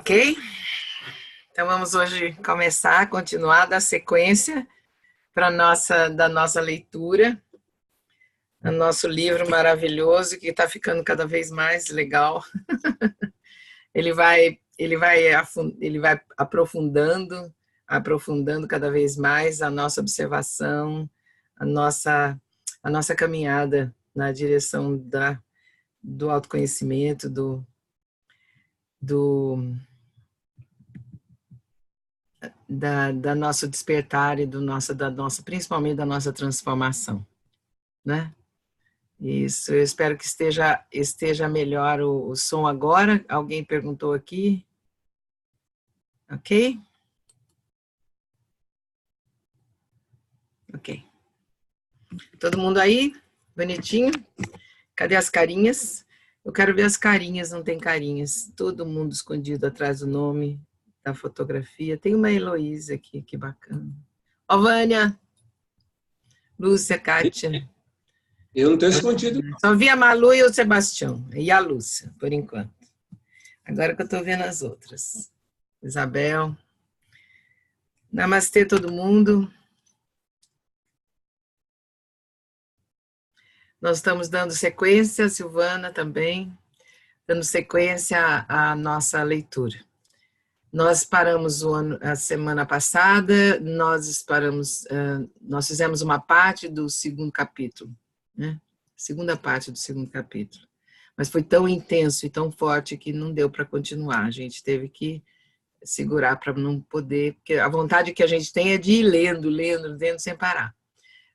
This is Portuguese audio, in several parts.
Ok? Então vamos hoje continuar da sequência da nossa leitura, o nosso livro maravilhoso que está ficando cada vez mais legal. Ele vai aprofundando cada vez mais a nossa observação, a nossa caminhada na direção do autoconhecimento, da nosso despertar e principalmente da nossa transformação, né? Isso, eu espero que esteja melhor o som agora. Alguém perguntou aqui? Ok? Ok. Todo mundo aí? Bonitinho? Cadê as carinhas? Eu quero ver as carinhas, não tem carinhas. Todo mundo escondido atrás do nome da fotografia. Tem uma Heloísa aqui, que bacana. Ó, Vânia, Lúcia, Kátia. Eu não estou escondido. Só vi a Malu e o Sebastião, e a Lúcia, por enquanto. Agora que eu estou vendo as outras. Isabel. Namastê, todo mundo. Nós estamos dando sequência, Silvana também, dando sequência à nossa leitura. Nós paramos a semana passada, nós fizemos uma parte do segundo capítulo, né? Segunda parte do segundo capítulo. Mas foi tão intenso e tão forte que não deu para continuar. A gente teve que segurar para não poder, porque a vontade que a gente tem é de ir lendo sem parar.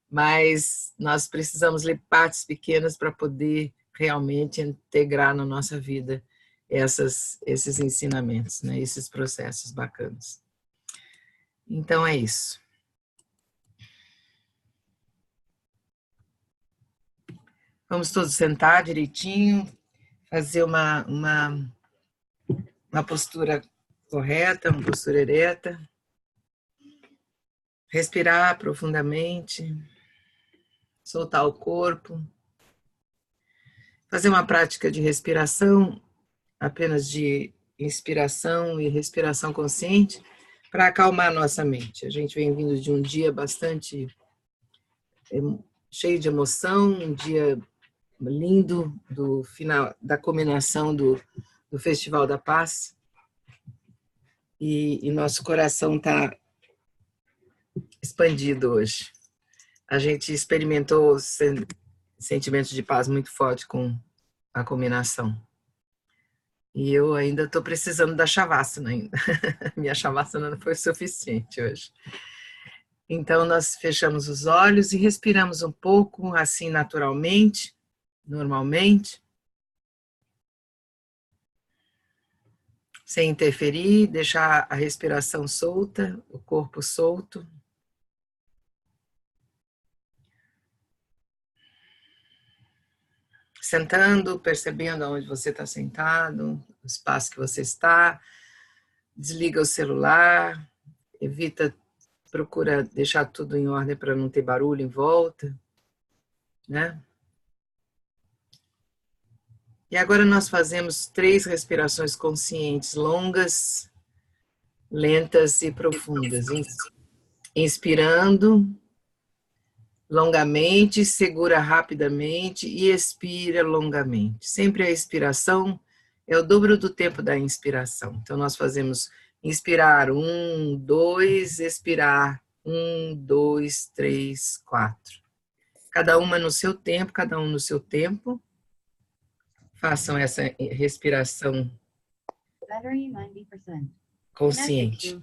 Mas nós precisamos ler partes pequenas para poder realmente integrar na nossa vida esses ensinamentos, né? Esses processos bacanas. Então é isso. Vamos todos sentar direitinho, fazer uma postura correta, uma postura ereta. Respirar profundamente, soltar o corpo. Fazer uma prática de respiração, apenas de inspiração e respiração consciente, para acalmar a nossa mente. A gente vem vindo de um dia bastante cheio de emoção, um dia lindo do final, da culminação do Festival da Paz, e nosso coração está expandido hoje. A gente experimentou sentimentos de paz muito forte com a culminação. E eu ainda estou precisando da Shavasana ainda. Minha Shavasana não foi suficiente hoje. Então, nós fechamos os olhos e respiramos um pouco, assim, naturalmente, normalmente. Sem interferir, deixar a respiração solta, o corpo solto. Sentando, percebendo onde você está sentado, o espaço que você está. Desliga o celular, procura deixar tudo em ordem para não ter barulho em volta, né? E agora nós fazemos 3 respirações conscientes, longas, lentas e profundas. Inspirando longamente, segura rapidamente e expira longamente. Sempre a expiração é o dobro do tempo da inspiração. Então nós fazemos inspirar 1, 2, expirar 1, 2, 3, 4. Cada uma no seu tempo, cada um no seu tempo. Façam essa respiração consciente.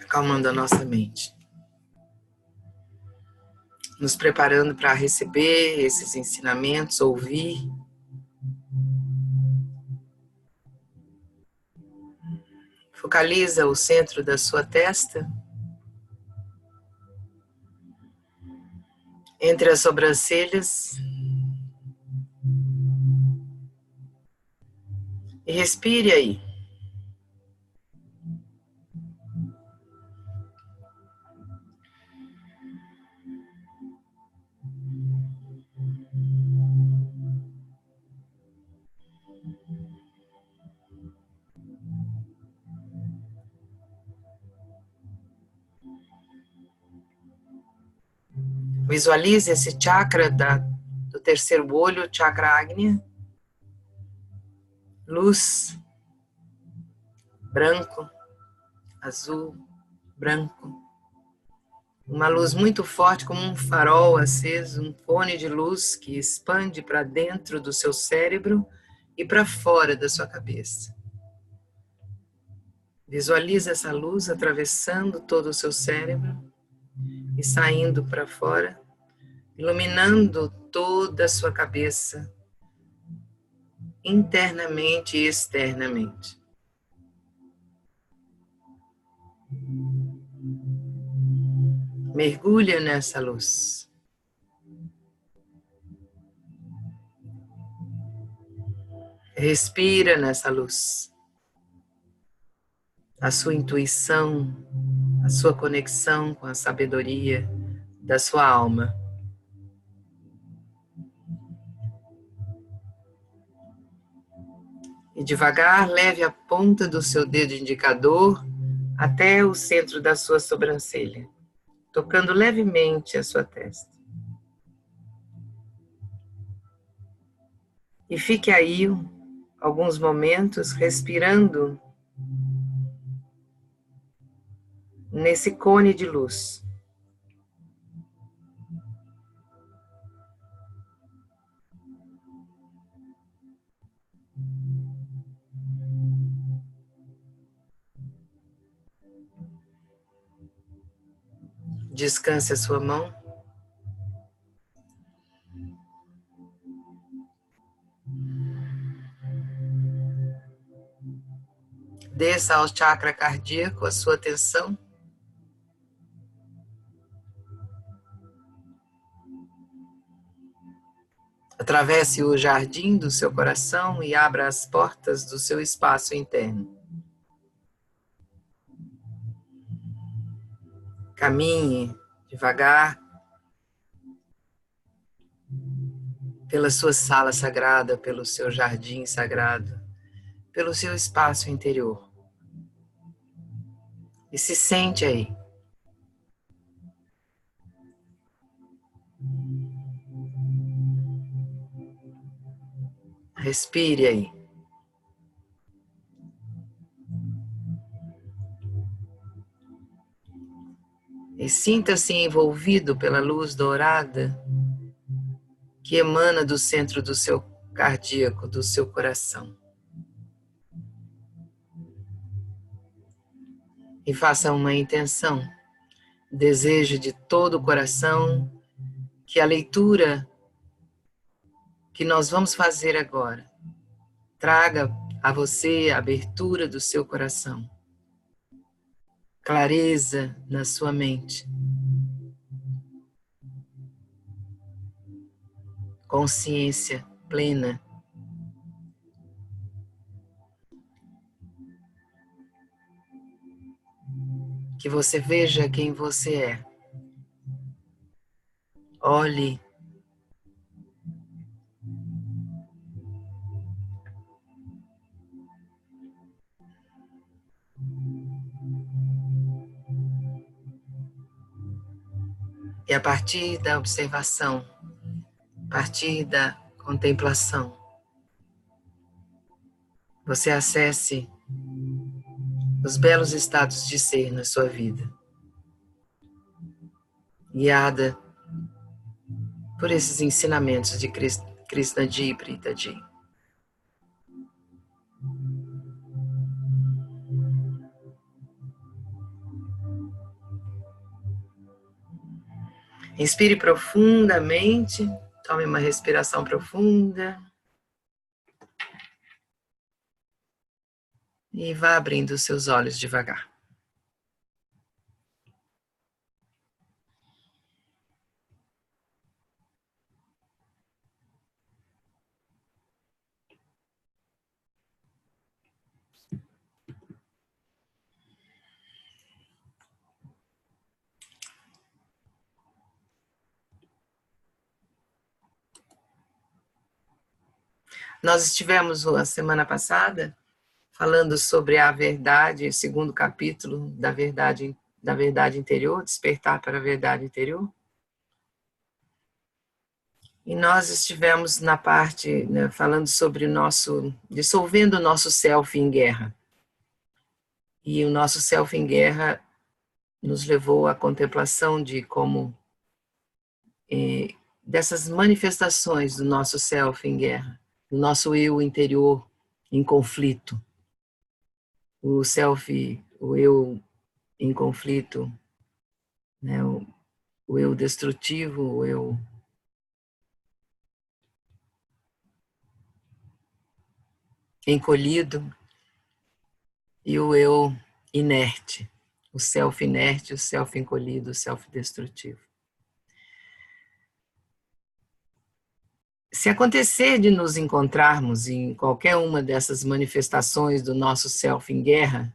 Acalmando a nossa mente. Nos preparando para receber esses ensinamentos, ouvir. Focaliza o centro da sua testa. Entre as sobrancelhas. E respire aí. Visualize esse chakra do terceiro olho, chakra Agnya. Luz, branco, azul, branco. Uma luz muito forte, como um farol aceso, um cone de luz que expande para dentro do seu cérebro e para fora da sua cabeça. Visualize essa luz atravessando todo o seu cérebro e saindo para fora, iluminando toda a sua cabeça, internamente e externamente. Mergulha nessa luz. Respira nessa luz. A sua intuição, a sua conexão com a sabedoria da sua alma. E devagar leve a ponta do seu dedo indicador até o centro da sua sobrancelha, tocando levemente a sua testa. E fique aí alguns momentos respirando nesse cone de luz. Descanse a sua mão. Desça ao chakra cardíaco a sua atenção. Atravesse o jardim do seu coração e abra as portas do seu espaço interno. Caminhe devagar pela sua sala sagrada, pelo seu jardim sagrado, pelo seu espaço interior. E se sente aí. Respire aí. E sinta-se envolvido pela luz dourada que emana do centro do seu cardíaco, do seu coração. E faça uma intenção, desejo de todo o coração que a leitura que nós vamos fazer agora traga a você a abertura do seu coração, clareza na sua mente, consciência plena. Que você veja quem você é. Olhe e a partir da observação, a partir da contemplação, você acesse os belos estados de ser na sua vida, guiada por esses ensinamentos de Krishnadji Pritaji. Inspire profundamente, tome uma respiração profunda e vá abrindo os seus olhos devagar. Nós estivemos a semana passada falando sobre a verdade, o segundo capítulo da verdade interior, despertar para a verdade interior. E nós estivemos na parte, né, falando sobre dissolvendo o nosso self em guerra. E o nosso self em guerra nos levou à contemplação de como dessas manifestações do nosso self em guerra, do nosso eu interior em conflito. O eu em conflito, né, o eu destrutivo, o eu encolhido e o eu inerte, o self inerte, o self encolhido, o self destrutivo. Se acontecer de nos encontrarmos em qualquer uma dessas manifestações do nosso self em guerra,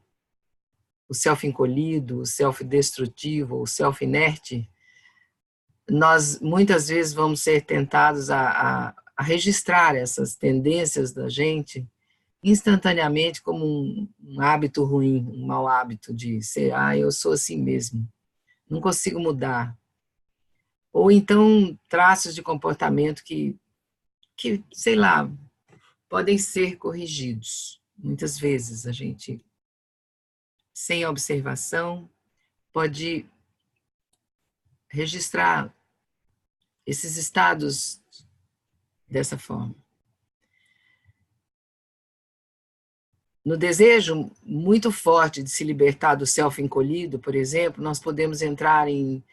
o self encolhido, o self destrutivo, o self inerte, nós muitas vezes vamos ser tentados a registrar essas tendências da gente instantaneamente como um hábito ruim, um mau hábito de ser, eu sou assim mesmo, não consigo mudar. Ou então traços de comportamento que, sei lá, podem ser corrigidos. Muitas vezes a gente, sem observação, pode registrar esses estados dessa forma. No desejo muito forte de se libertar do self encolhido, por exemplo, nós podemos entrar em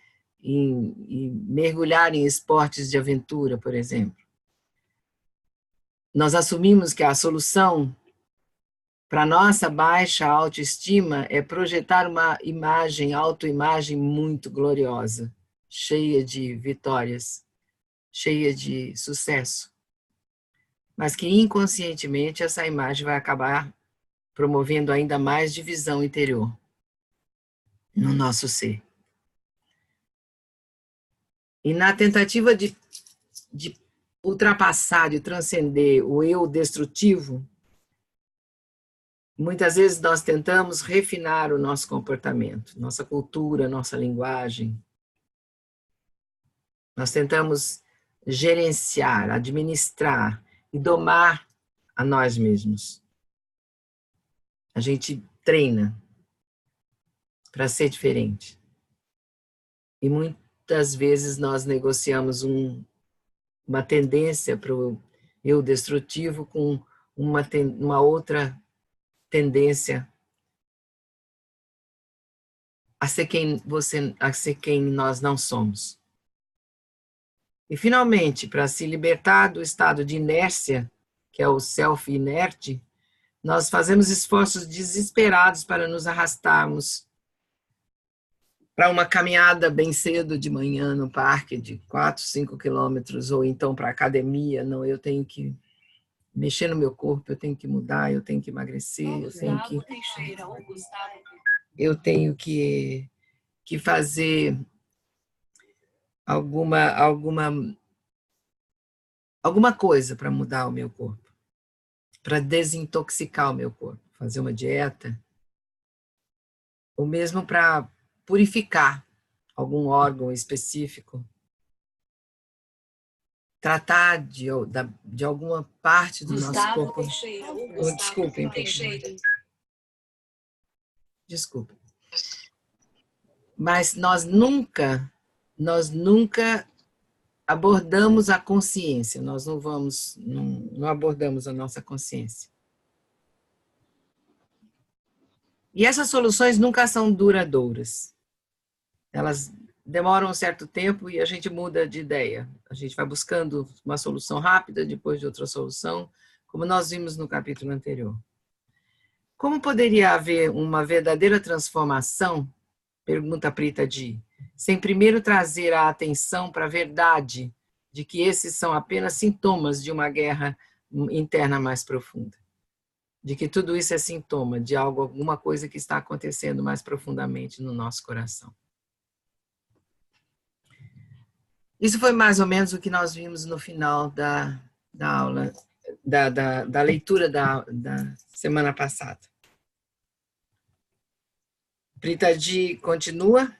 mergulhar em esportes de aventura, por exemplo. Nós assumimos que a solução para nossa baixa autoestima é projetar uma autoimagem muito gloriosa, cheia de vitórias, cheia de sucesso. Mas que inconscientemente essa imagem vai acabar promovendo ainda mais divisão interior no nosso ser. E na tentativa de ultrapassar, de transcender o eu destrutivo, muitas vezes nós tentamos refinar o nosso comportamento, nossa cultura, nossa linguagem. Nós tentamos gerenciar, administrar e domar a nós mesmos. A gente treina para ser diferente. E muitas vezes nós negociamos uma tendência para o eu destrutivo com uma outra tendência a ser quem nós não somos. E, finalmente, para se libertar do estado de inércia, que é o self inerte, nós fazemos esforços desesperados para nos arrastarmos para uma caminhada bem cedo de manhã no parque de 4, 5 quilômetros, ou então para a academia. Não, eu tenho que mexer no meu corpo, eu tenho que mudar, eu tenho que emagrecer, eu tenho que fazer alguma coisa para mudar o meu corpo, para desintoxicar o meu corpo, fazer uma dieta, ou mesmo para purificar algum órgão específico, tratar de alguma parte do nosso corpo. Desculpem, desculpa. Mas nós nunca abordamos a consciência, nós não abordamos a nossa consciência. E essas soluções nunca são duradouras. Elas demoram um certo tempo e a gente muda de ideia. A gente vai buscando uma solução rápida, depois de outra solução, como nós vimos no capítulo anterior. Como poderia haver uma verdadeira transformação, pergunta Prita Di, sem primeiro trazer a atenção para a verdade de que esses são apenas sintomas de uma guerra interna mais profunda? De que tudo isso é sintoma de alguma coisa que está acontecendo mais profundamente no nosso coração. Isso foi mais ou menos o que nós vimos no final da aula. da leitura da semana passada. Pritaji continua,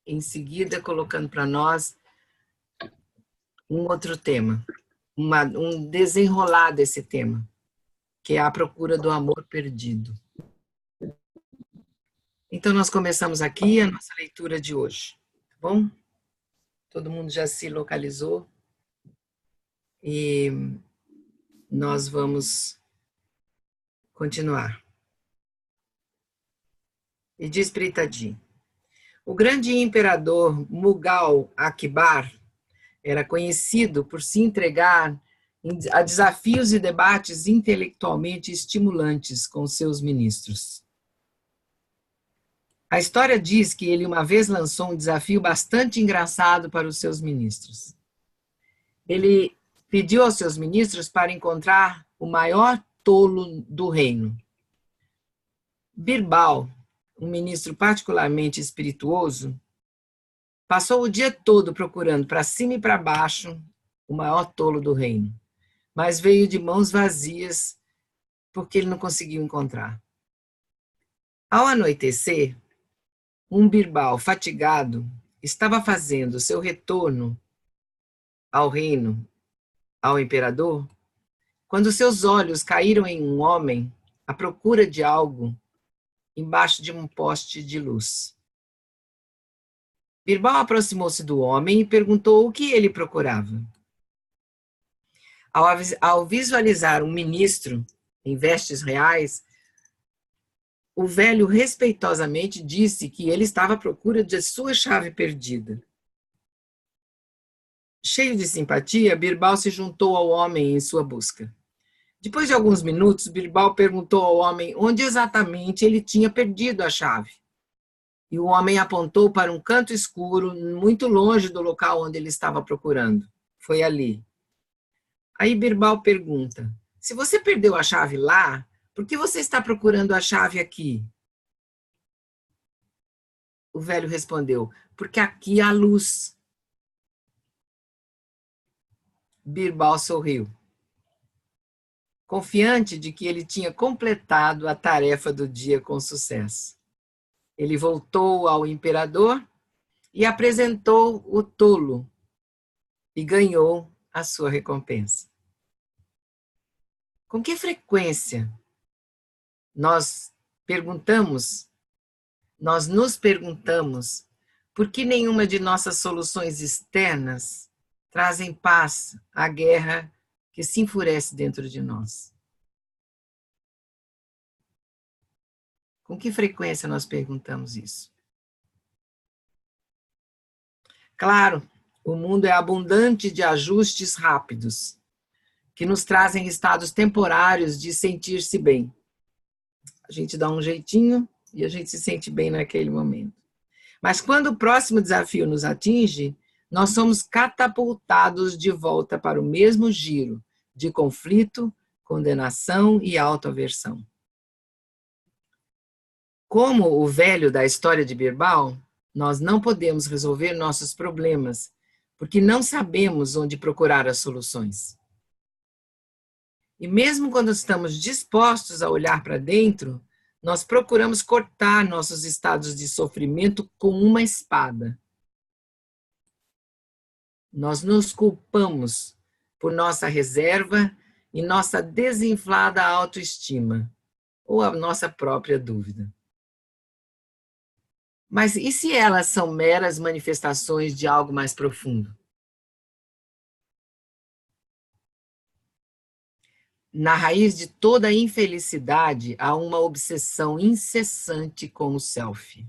em seguida colocando para nós um outro tema, um desenrolar desse tema, que é a procura do amor perdido. Então, nós começamos aqui a nossa leitura de hoje, tá bom? Todo mundo já se localizou e nós vamos continuar. E diz Pritaji: o grande imperador Mughal Akbar era conhecido por se entregar a desafios e debates intelectualmente estimulantes com seus ministros. A história diz que ele uma vez lançou um desafio bastante engraçado para os seus ministros. Ele pediu aos seus ministros para encontrar o maior tolo do reino. Birbal, um ministro particularmente espirituoso, passou o dia todo procurando para cima e para baixo o maior tolo do reino, mas veio de mãos vazias porque ele não conseguiu encontrar. Ao anoitecer, um Birbal fatigado estava fazendo seu retorno ao reino, ao imperador, quando seus olhos caíram em um homem à procura de algo embaixo de um poste de luz. Birbal aproximou-se do homem e perguntou o que ele procurava. Ao visualizar um ministro em vestes reais, o velho respeitosamente disse que ele estava à procura de sua chave perdida. Cheio de simpatia, Birbal se juntou ao homem em sua busca. Depois de alguns minutos, Birbal perguntou ao homem onde exatamente ele tinha perdido a chave. E o homem apontou para um canto escuro, muito longe do local onde ele estava procurando. Foi ali. Aí Birbal pergunta: se você perdeu a chave lá, por que você está procurando a chave aqui? O velho respondeu: porque aqui há luz. Birbal sorriu, confiante de que ele tinha completado a tarefa do dia com sucesso. Ele voltou ao imperador e apresentou o tolo e ganhou a sua recompensa. Com que frequência nós nos perguntamos por que nenhuma de nossas soluções externas trazem paz à guerra que se enfurece dentro de nós? Com que frequência nós perguntamos isso? Claro, o mundo é abundante de ajustes rápidos, que nos trazem estados temporários de sentir-se bem. A gente dá um jeitinho e a gente se sente bem naquele momento. Mas quando o próximo desafio nos atinge, nós somos catapultados de volta para o mesmo giro de conflito, condenação e autoaversão. Como o velho da história de Birbal, nós não podemos resolver nossos problemas, porque não sabemos onde procurar as soluções. E mesmo quando estamos dispostos a olhar para dentro, nós procuramos cortar nossos estados de sofrimento com uma espada. Nós nos culpamos por nossa reserva e nossa desinflada autoestima, ou a nossa própria dúvida. Mas e se elas são meras manifestações de algo mais profundo? Na raiz de toda infelicidade há uma obsessão incessante com o self.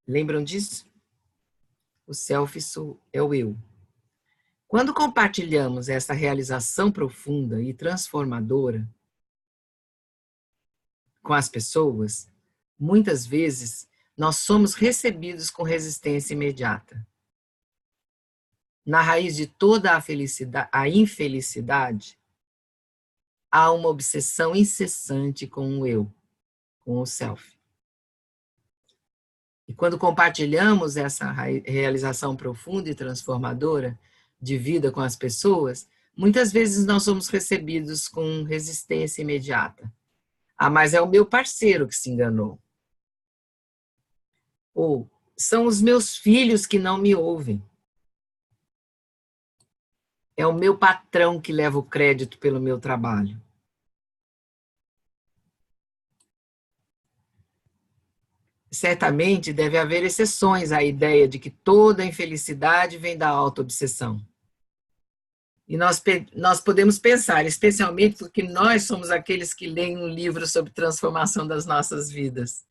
Lembram disso? O self é o eu. Quando compartilhamos essa realização profunda e transformadora com as pessoas, muitas vezes nós somos recebidos com resistência imediata. Na raiz de toda a infelicidade, há uma obsessão incessante com o eu, com o self. E quando compartilhamos essa realização profunda e transformadora, de vida com as pessoas, muitas vezes nós somos recebidos com resistência imediata. Ah, mas é o meu parceiro que se enganou. Ou são os meus filhos que não me ouvem. É o meu patrão que leva o crédito pelo meu trabalho. Certamente deve haver exceções à ideia de que toda infelicidade vem da autoobsessão. E nós podemos pensar, especialmente porque nós somos aqueles que leem um livro sobre transformação das nossas vidas.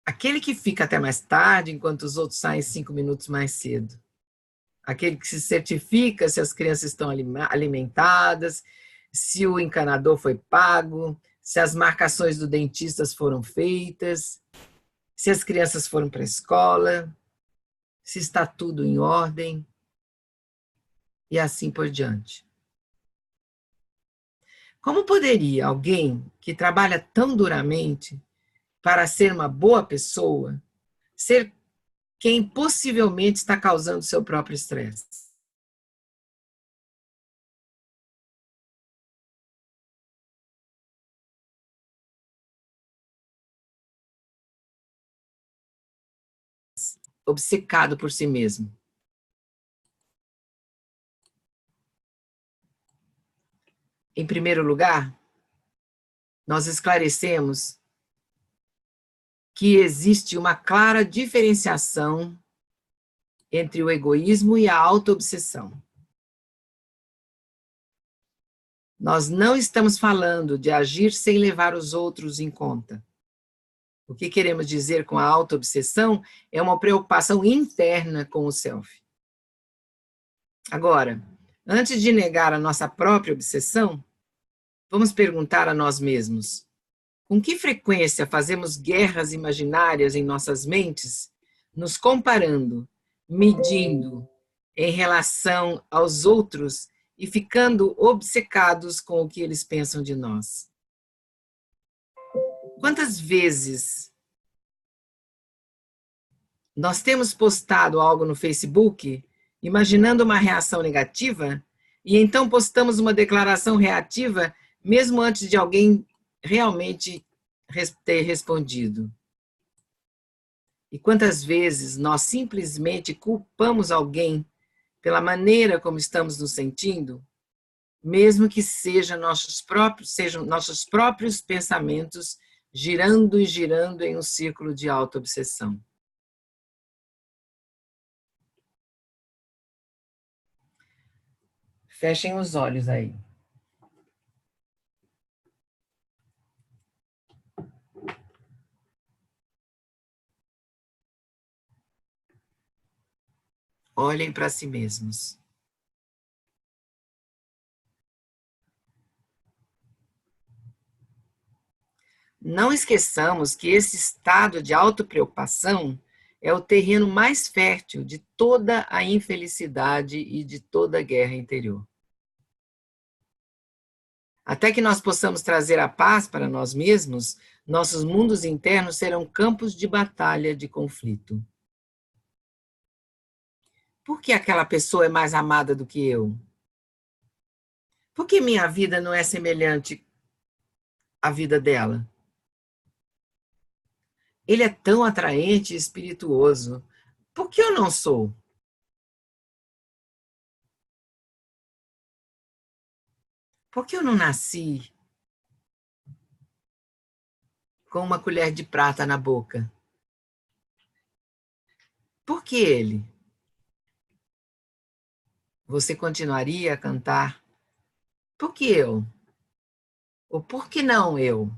Aquele que fica até mais tarde, enquanto os outros saem 5 minutos mais cedo. Aquele que se certifica se as crianças estão alimentadas, se o encanador foi pago, se as marcações do dentista foram feitas, se as crianças foram para a escola, se está tudo em ordem, e assim por diante. Como poderia alguém que trabalha tão duramente para ser uma boa pessoa ser quem possivelmente está causando seu próprio estresse? Obcecado por si mesmo. Em primeiro lugar, nós esclarecemos que existe uma clara diferenciação entre o egoísmo e a autoobsessão. Nós não estamos falando de agir sem levar os outros em conta. O que queremos dizer com a autoobsessão é uma preocupação interna com o self. Agora, antes de negar a nossa própria obsessão, vamos perguntar a nós mesmos: com que frequência fazemos guerras imaginárias em nossas mentes, nos comparando, medindo em relação aos outros e ficando obcecados com o que eles pensam de nós? Quantas vezes nós temos postado algo no Facebook, imaginando uma reação negativa, e então postamos uma declaração reativa, mesmo antes de alguém realmente ter respondido? E quantas vezes nós simplesmente culpamos alguém pela maneira como estamos nos sentindo, mesmo que sejam nossos próprios pensamentos girando e girando em um círculo de autoobsessão? Fechem os olhos aí. Olhem para si mesmos. Não esqueçamos que esse estado de autopreocupação é o terreno mais fértil de toda a infelicidade e de toda a guerra interior. Até que nós possamos trazer a paz para nós mesmos, nossos mundos internos serão campos de batalha, de conflito. Por que aquela pessoa é mais amada do que eu? Por que minha vida não é semelhante à vida dela? Ele é tão atraente e espirituoso. Por que eu não sou? Por que eu não nasci com uma colher de prata na boca? Por que ele? Você continuaria a cantar: por que eu? Ou por que não eu?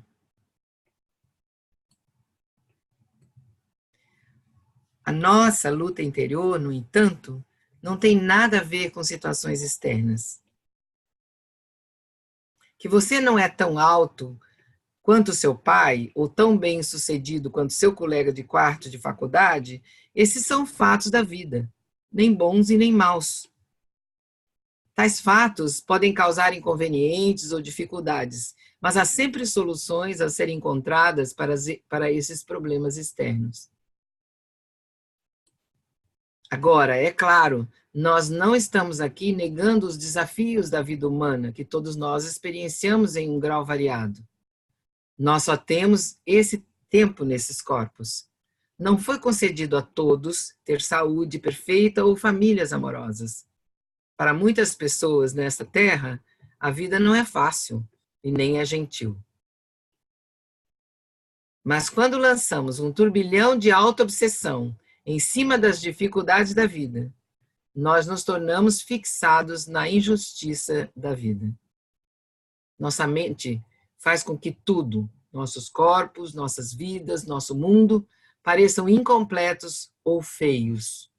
A nossa luta interior, no entanto, não tem nada a ver com situações externas. Que você não é tão alto quanto seu pai, ou tão bem-sucedido quanto seu colega de quarto de faculdade, esses são fatos da vida, nem bons e nem maus. Tais fatos podem causar inconvenientes ou dificuldades, mas há sempre soluções a serem encontradas para esses problemas externos. Agora, é claro, nós não estamos aqui negando os desafios da vida humana, que todos nós experienciamos em um grau variado. Nós só temos esse tempo nesses corpos. Não foi concedido a todos ter saúde perfeita ou famílias amorosas. Para muitas pessoas nesta terra, a vida não é fácil e nem é gentil. Mas quando lançamos um turbilhão de autoobsessão em cima das dificuldades da vida, nós nos tornamos fixados na injustiça da vida. Nossa mente faz com que tudo, nossos corpos, nossas vidas, nosso mundo, pareçam incompletos ou feios.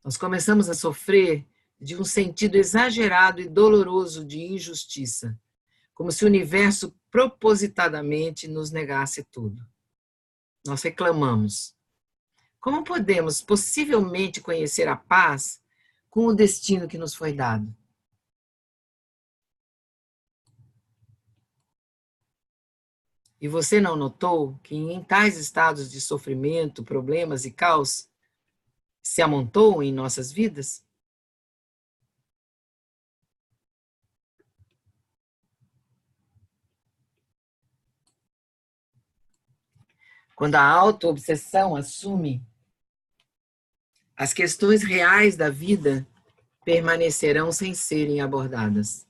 Nós começamos a sofrer de um sentido exagerado e doloroso de injustiça, como se o universo propositadamente nos negasse tudo. Nós reclamamos. Como podemos possivelmente conhecer a paz com o destino que nos foi dado? E você não notou que em tais estados de sofrimento, problemas e caos se amontoam em nossas vidas? Quando a autoobsessão assume, as questões reais da vida permanecerão sem serem abordadas.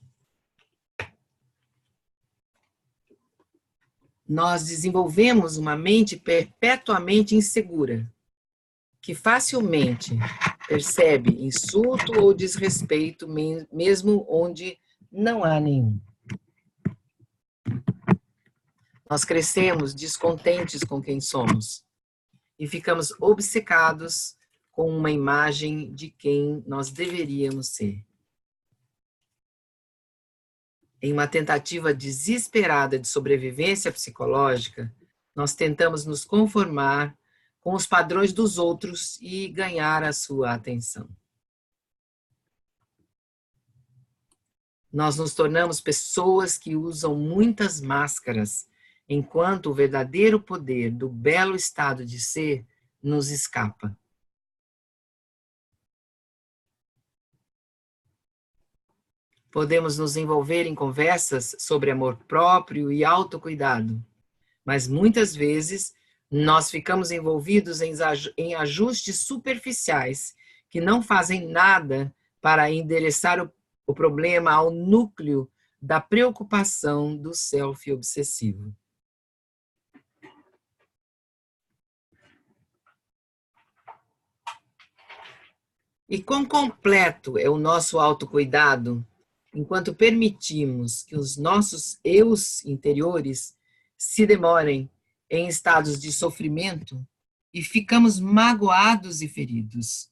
Nós desenvolvemos uma mente perpetuamente insegura, que facilmente percebe insulto ou desrespeito, mesmo onde não há nenhum. Nós crescemos descontentes com quem somos e ficamos obcecados com uma imagem de quem nós deveríamos ser. Em uma tentativa desesperada de sobrevivência psicológica, nós tentamos nos conformar com os padrões dos outros e ganhar a sua atenção. Nós nos tornamos pessoas que usam muitas máscaras, enquanto o verdadeiro poder do belo estado de ser nos escapa. Podemos nos envolver em conversas sobre amor próprio e autocuidado, mas muitas vezes nós ficamos envolvidos em ajustes superficiais que não fazem nada para endereçar o problema ao núcleo da preocupação do self obsessivo. E quão completo é o nosso autocuidado enquanto permitimos que os nossos eus interiores se demorem em estados de sofrimento e ficamos magoados e feridos.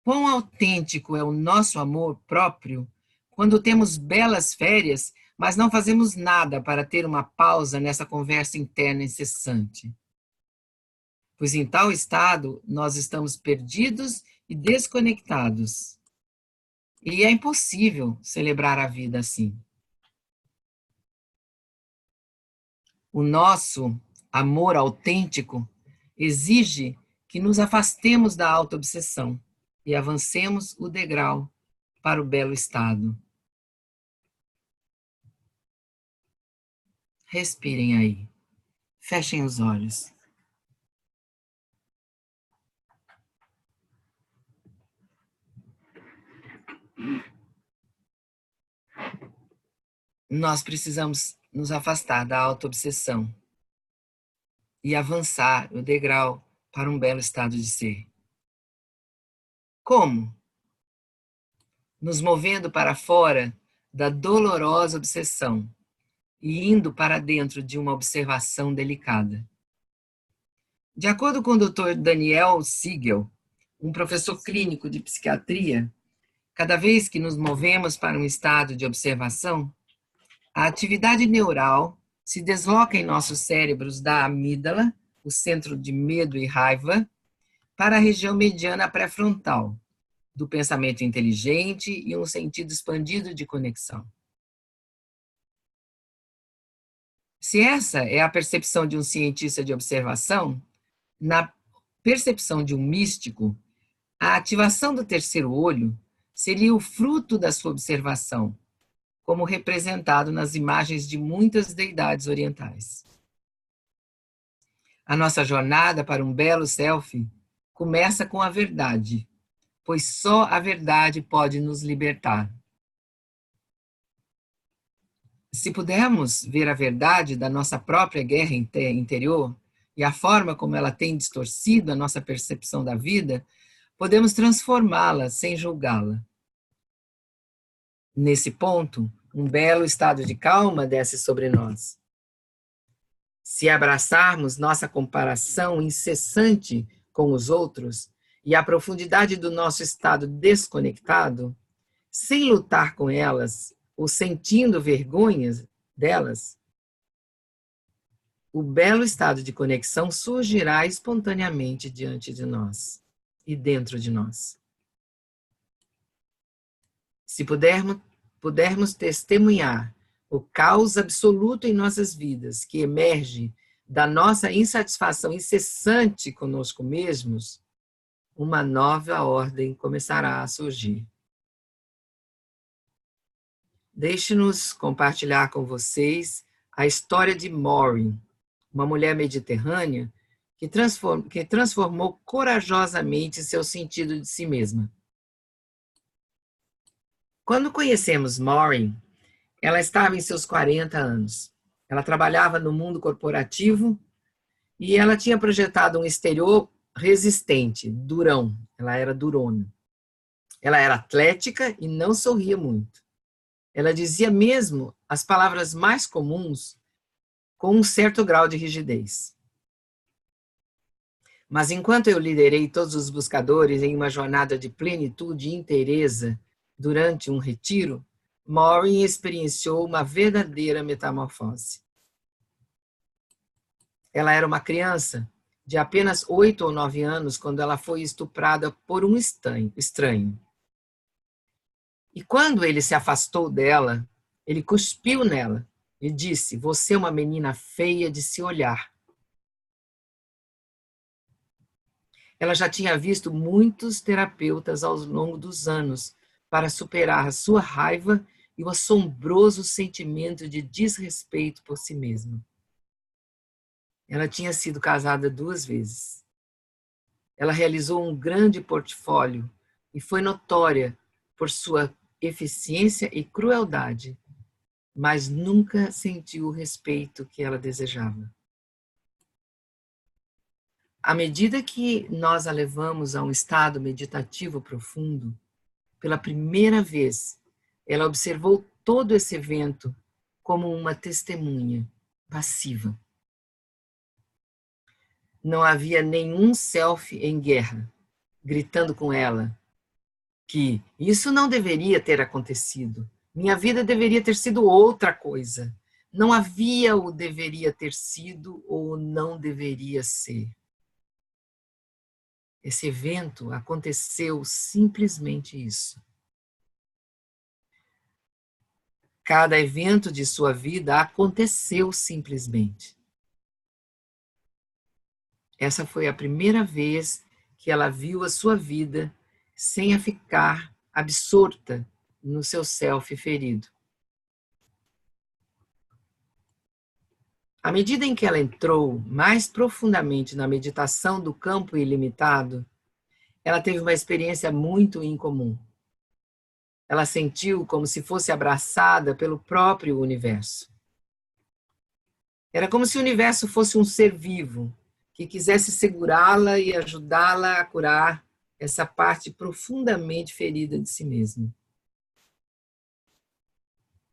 Quão autêntico é o nosso amor próprio quando temos belas férias, mas não fazemos nada para ter uma pausa nessa conversa interna incessante. Pois em tal estado nós estamos perdidos e desconectados. E é impossível celebrar a vida assim. O nosso amor autêntico exige que nos afastemos da autoobsessão e avancemos o degrau para o belo estado. Respirem aí. Fechem os olhos. Nós precisamos nos afastar da autoobsessão e avançar o degrau para um belo estado de ser. Como? Nos movendo para fora da dolorosa obsessão e indo para dentro de uma observação delicada. De acordo com o Dr. Daniel Siegel, um professor clínico de psiquiatria, cada vez que nos movemos para um estado de observação, a atividade neural se desloca em nossos cérebros da amígdala, o centro de medo e raiva, para a região mediana pré-frontal, do pensamento inteligente e um sentido expandido de conexão. Se essa é a percepção de um cientista de observação, na percepção de um místico, a ativação do terceiro olho seria o fruto da sua observação, como representado nas imagens de muitas deidades orientais. A nossa jornada para um belo self começa com a verdade, pois só a verdade pode nos libertar. Se pudermos ver a verdade da nossa própria guerra interior e a forma como ela tem distorcido a nossa percepção da vida, podemos transformá-la sem julgá-la. Nesse ponto, um belo estado de calma desce sobre nós. Se abraçarmos nossa comparação incessante com os outros e a profundidade do nosso estado desconectado, sem lutar com elas ou sentindo vergonha delas, o belo estado de conexão surgirá espontaneamente diante de nós e dentro de nós. Se pudermos testemunhar o caos absoluto em nossas vidas, que emerge da nossa insatisfação incessante conosco mesmos, uma nova ordem começará a surgir. Deixe-nos compartilhar com vocês a história de Maureen, uma mulher mediterrânea que transformou corajosamente seu sentido de si mesma. Quando conhecemos Maureen, ela estava em seus 40 anos. Ela trabalhava no mundo corporativo e ela tinha projetado um exterior resistente, durão. Ela era durona. Ela era atlética e não sorria muito. Ela dizia mesmo as palavras mais comuns com um certo grau de rigidez. Mas enquanto eu liderei todos os buscadores em uma jornada de plenitude e inteireza durante um retiro, Maureen experienciou uma verdadeira metamorfose. Ela era uma criança de apenas 8 ou 9 anos quando ela foi estuprada por um estranho. E quando ele se afastou dela, ele cuspiu nela e disse: "Você é uma menina feia de se olhar." Ela já tinha visto muitos terapeutas ao longo dos anos para superar a sua raiva e o assombroso sentimento de desrespeito por si mesma. Ela tinha sido casada 2 vezes. Ela realizou um grande portfólio e foi notória por sua eficiência e crueldade, mas nunca sentiu o respeito que ela desejava. À medida que nós a levamos a um estado meditativo profundo, pela primeira vez, ela observou todo esse evento como uma testemunha passiva. Não havia nenhum self em guerra, gritando com ela que isso não deveria ter acontecido. Minha vida deveria ter sido outra coisa. Não havia o deveria ter sido ou o não deveria ser. Esse evento aconteceu simplesmente isso. Cada evento de sua vida aconteceu simplesmente. Essa foi a primeira vez que ela viu a sua vida sem a ficar absorta no seu self ferido. À medida em que ela entrou mais profundamente na meditação do campo ilimitado, ela teve uma experiência muito incomum. Ela sentiu como se fosse abraçada pelo próprio universo. Era como se o universo fosse um ser vivo que quisesse segurá-la e ajudá-la a curar essa parte profundamente ferida de si mesma.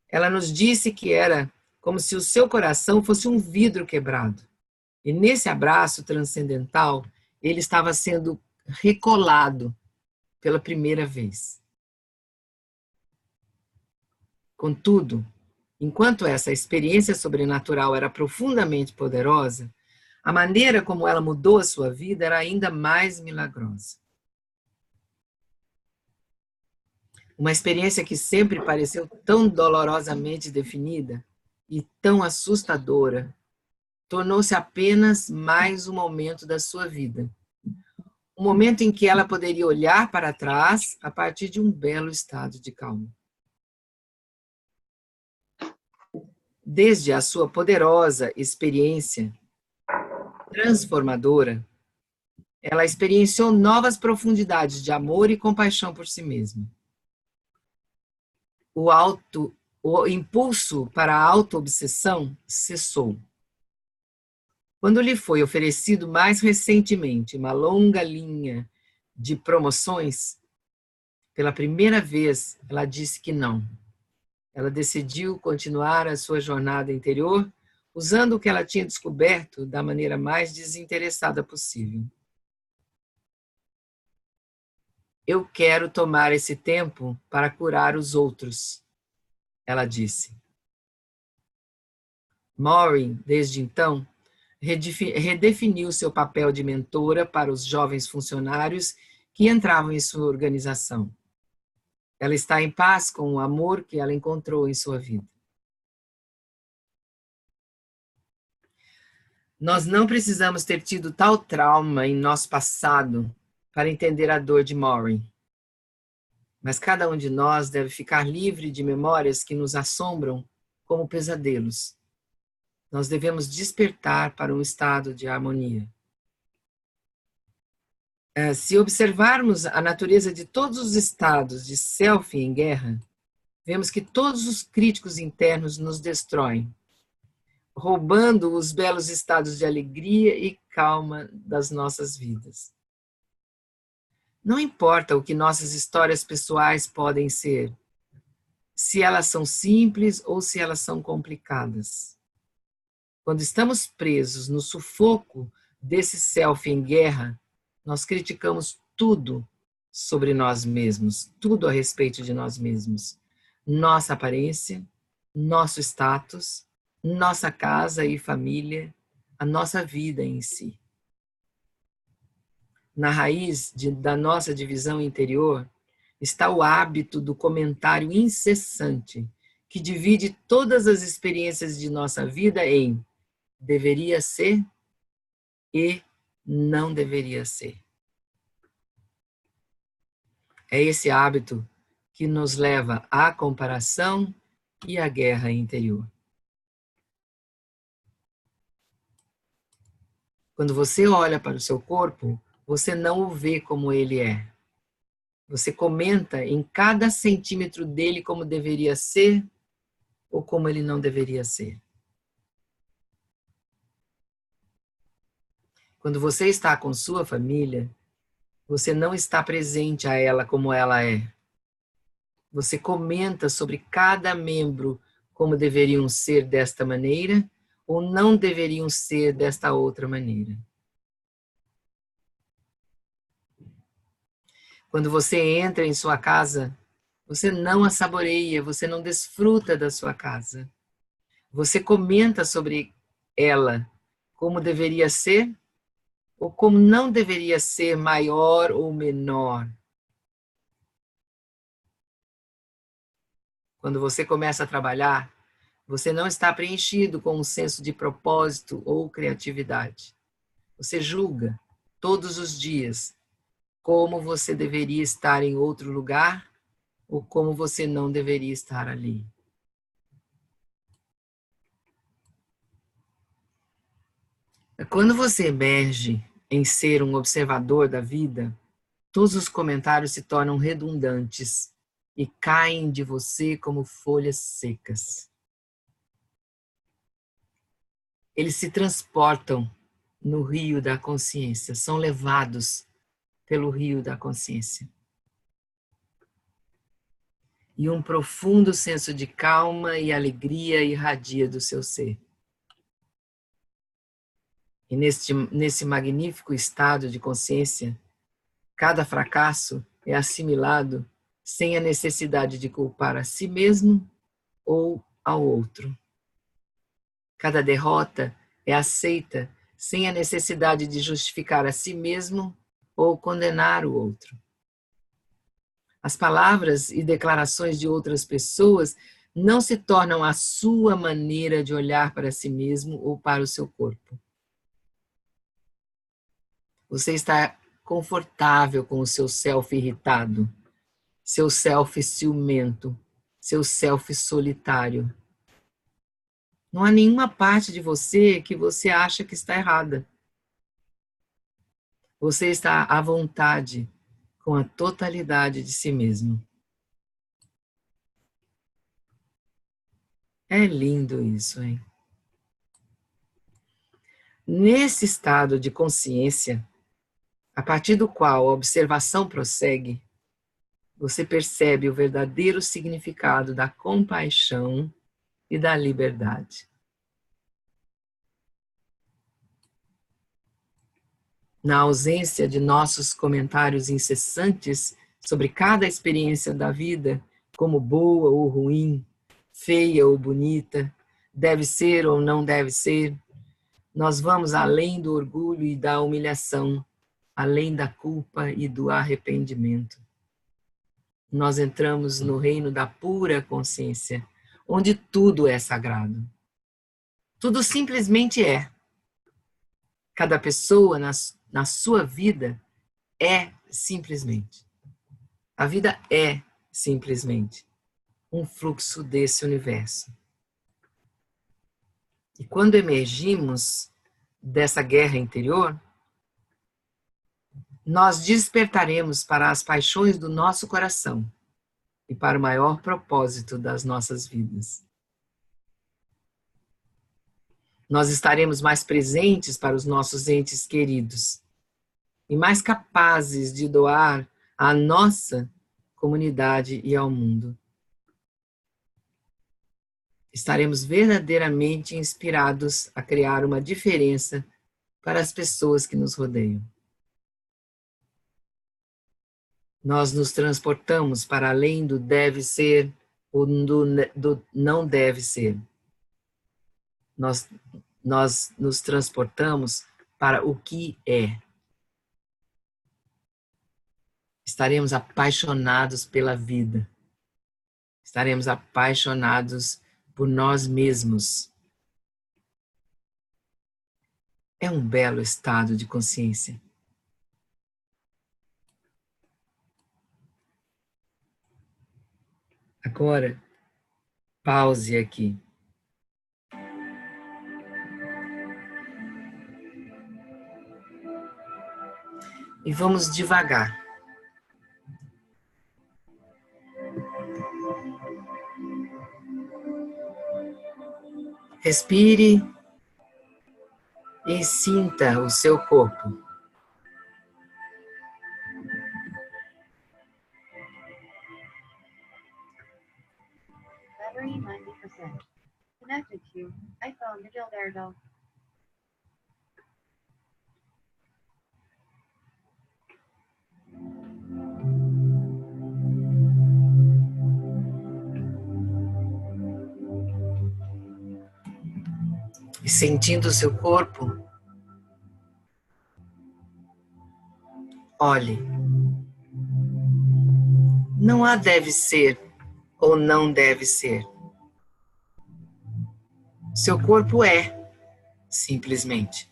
Ela nos disse que era como se o seu coração fosse um vidro quebrado. E nesse abraço transcendental, ele estava sendo recolado pela primeira vez. Contudo, enquanto essa experiência sobrenatural era profundamente poderosa, a maneira como ela mudou a sua vida era ainda mais milagrosa. Uma experiência que sempre pareceu tão dolorosamente definida e tão assustadora, tornou-se apenas mais um momento da sua vida, um momento em que ela poderia olhar para trás a partir de um belo estado de calma. Desde a sua poderosa experiência transformadora, ela experienciou novas profundidades de amor e compaixão por si mesma. O impulso para a autoobsessão cessou. Quando lhe foi oferecido mais recentemente uma longa linha de promoções, pela primeira vez ela disse que não. Ela decidiu continuar a sua jornada interior, usando o que ela tinha descoberto da maneira mais desinteressada possível. Eu quero tomar esse tempo para curar os outros, ela disse. Maureen, desde então, redefiniu seu papel de mentora para os jovens funcionários que entravam em sua organização. Ela está em paz com o amor que ela encontrou em sua vida. Nós não precisamos ter tido tal trauma em nosso passado para entender a dor de Maureen. Mas cada um de nós deve ficar livre de memórias que nos assombram como pesadelos. Nós devemos despertar para um estado de harmonia. Se observarmos a natureza de todos os estados de self em guerra, vemos que todos os críticos internos nos destroem, roubando os belos estados de alegria e calma das nossas vidas. Não importa o que nossas histórias pessoais podem ser, se elas são simples ou se elas são complicadas. Quando estamos presos no sufoco desse self em guerra, nós criticamos tudo sobre nós mesmos, tudo a respeito de nós mesmos. Nossa aparência, nosso status, nossa casa e família, a nossa vida em si. Na raiz da nossa divisão interior está o hábito do comentário incessante, que divide todas as experiências de nossa vida em deveria ser e não deveria ser. É esse hábito que nos leva à comparação e à guerra interior. Quando você olha para o seu corpo, você não o vê como ele é. Você comenta em cada centímetro dele como deveria ser ou como ele não deveria ser. Quando você está com sua família, você não está presente a ela como ela é. Você comenta sobre cada membro como deveriam ser desta maneira ou não deveriam ser desta outra maneira. Quando você entra em sua casa, você não a saboreia, você não desfruta da sua casa. Você comenta sobre ela como deveria ser ou como não deveria ser, maior ou menor. Quando você começa a trabalhar, você não está preenchido com um senso de propósito ou criatividade. Você julga todos os dias como você deveria estar em outro lugar ou como você não deveria estar ali. Quando você emerge em ser um observador da vida, todos os comentários se tornam redundantes e caem de você como folhas secas. Eles se transportam no rio da consciência, são levados pelo rio da consciência. E um profundo senso de calma e alegria irradia do seu ser. E nesse magnífico estado de consciência, cada fracasso é assimilado sem a necessidade de culpar a si mesmo ou ao outro. Cada derrota é aceita sem a necessidade de justificar a si mesmo ou condenar o outro. As palavras e declarações de outras pessoas não se tornam a sua maneira de olhar para si mesmo ou para o seu corpo. Você está confortável com o seu self irritado, seu self ciumento, seu self solitário. Não há nenhuma parte de você que você acha que está errada. Você está à vontade com a totalidade de si mesmo. É lindo isso, hein? Nesse estado de consciência, a partir do qual a observação prossegue, você percebe o verdadeiro significado da compaixão e da liberdade. Na ausência de nossos comentários incessantes sobre cada experiência da vida, como boa ou ruim, feia ou bonita, deve ser ou não deve ser, nós vamos além do orgulho e da humilhação, além da culpa e do arrependimento. Nós entramos no reino da pura consciência, onde tudo é sagrado. Tudo simplesmente é. Cada pessoa na sua vida é simplesmente. A vida é simplesmente um fluxo desse universo. E quando emergimos dessa guerra interior, nós despertaremos para as paixões do nosso coração e para o maior propósito das nossas vidas. Nós estaremos mais presentes para os nossos entes queridos e mais capazes de doar à nossa comunidade e ao mundo. Estaremos verdadeiramente inspirados a criar uma diferença para as pessoas que nos rodeiam. Nós nos transportamos para além do deve ser ou do não deve ser. Nós nos transportamos para o que é. Estaremos apaixonados pela vida. Estaremos apaixonados por nós mesmos. É um belo estado de consciência. Agora, pause aqui. E vamos devagar. Respire e sinta o seu corpo. Battery 90%. Connected to iPhone de Gilberto. E sentindo o seu corpo, olhe. Não há deve ser ou não deve ser. Seu corpo é, simplesmente.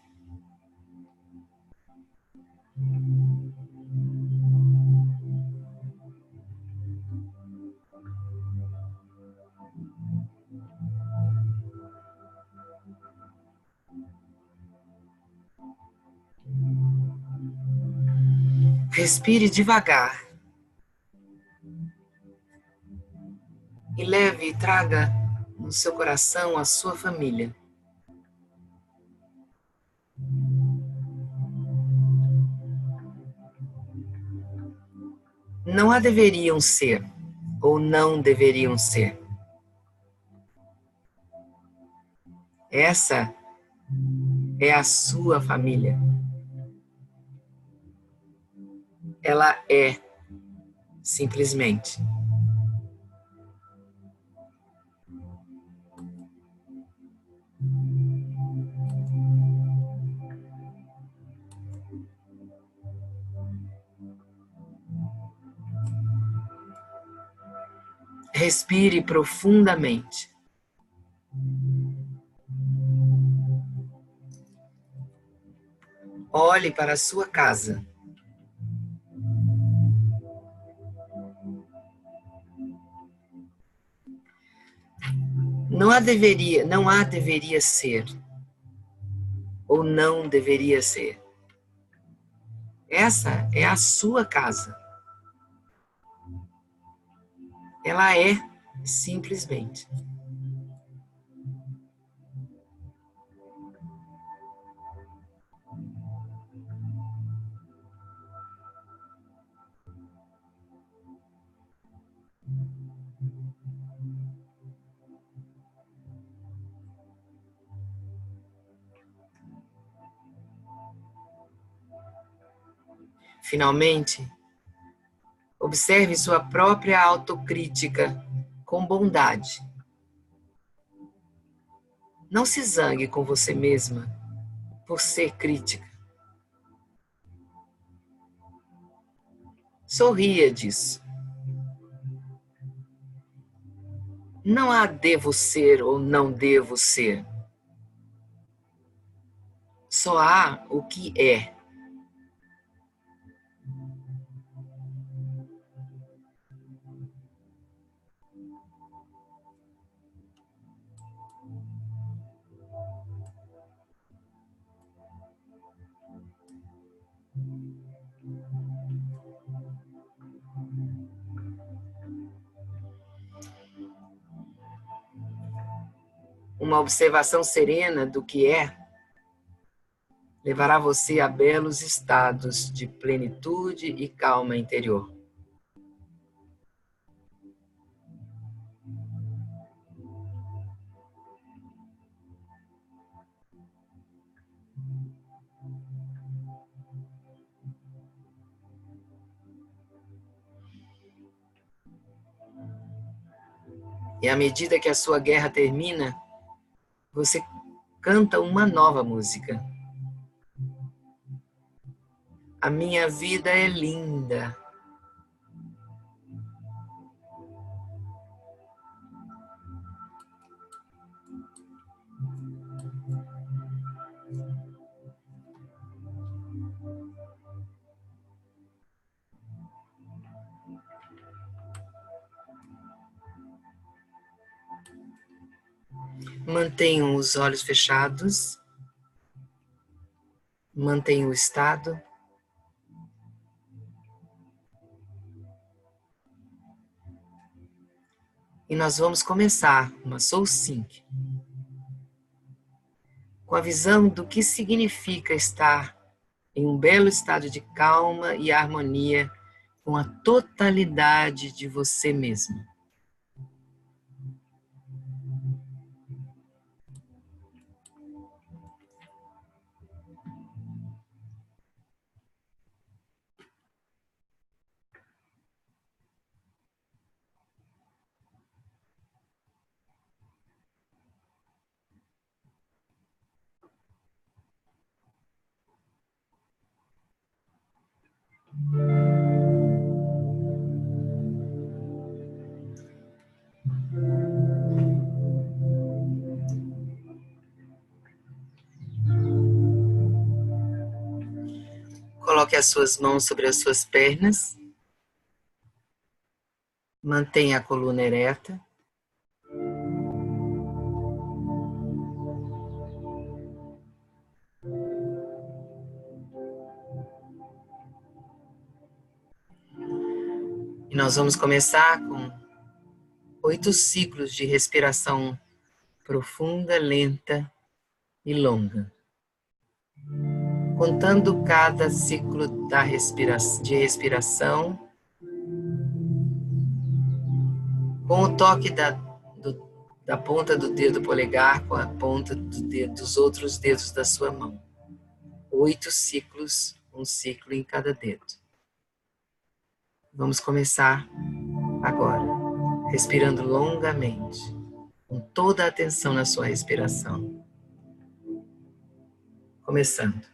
Respire devagar. E leve e traga no seu coração a sua família. Não a deveriam ser ou não deveriam ser. Essa é a sua família. Ela é, simplesmente. Respire profundamente. Olhe para a sua casa. não há deveria ser, ou não deveria ser. Essa é a sua casa. Ela é, simplesmente. Finalmente, observe sua própria autocrítica com bondade. Não se zangue com você mesma por ser crítica. Sorria disso. Não há devo ser ou não devo ser. Só há o que é. Uma observação serena do que é levará você a belos estados de plenitude e calma interior. E à medida que a sua guerra termina, você canta uma nova música. A minha vida é linda. Mantenham os olhos fechados. Mantenham o estado. E nós vamos começar uma Soul Sync com a visão do que significa estar em um belo estado de calma e harmonia com a totalidade de você mesmo. Coloque as suas mãos sobre as suas pernas. Mantenha a coluna ereta. E nós vamos começar com 8 ciclos de respiração profunda, lenta e longa. Contando cada ciclo de respiração, com o toque da ponta do dedo polegar com a ponta dos outros dedos da sua mão. 8 ciclos, um ciclo em cada dedo. Vamos começar agora, respirando longamente, com toda a atenção na sua respiração. Começando.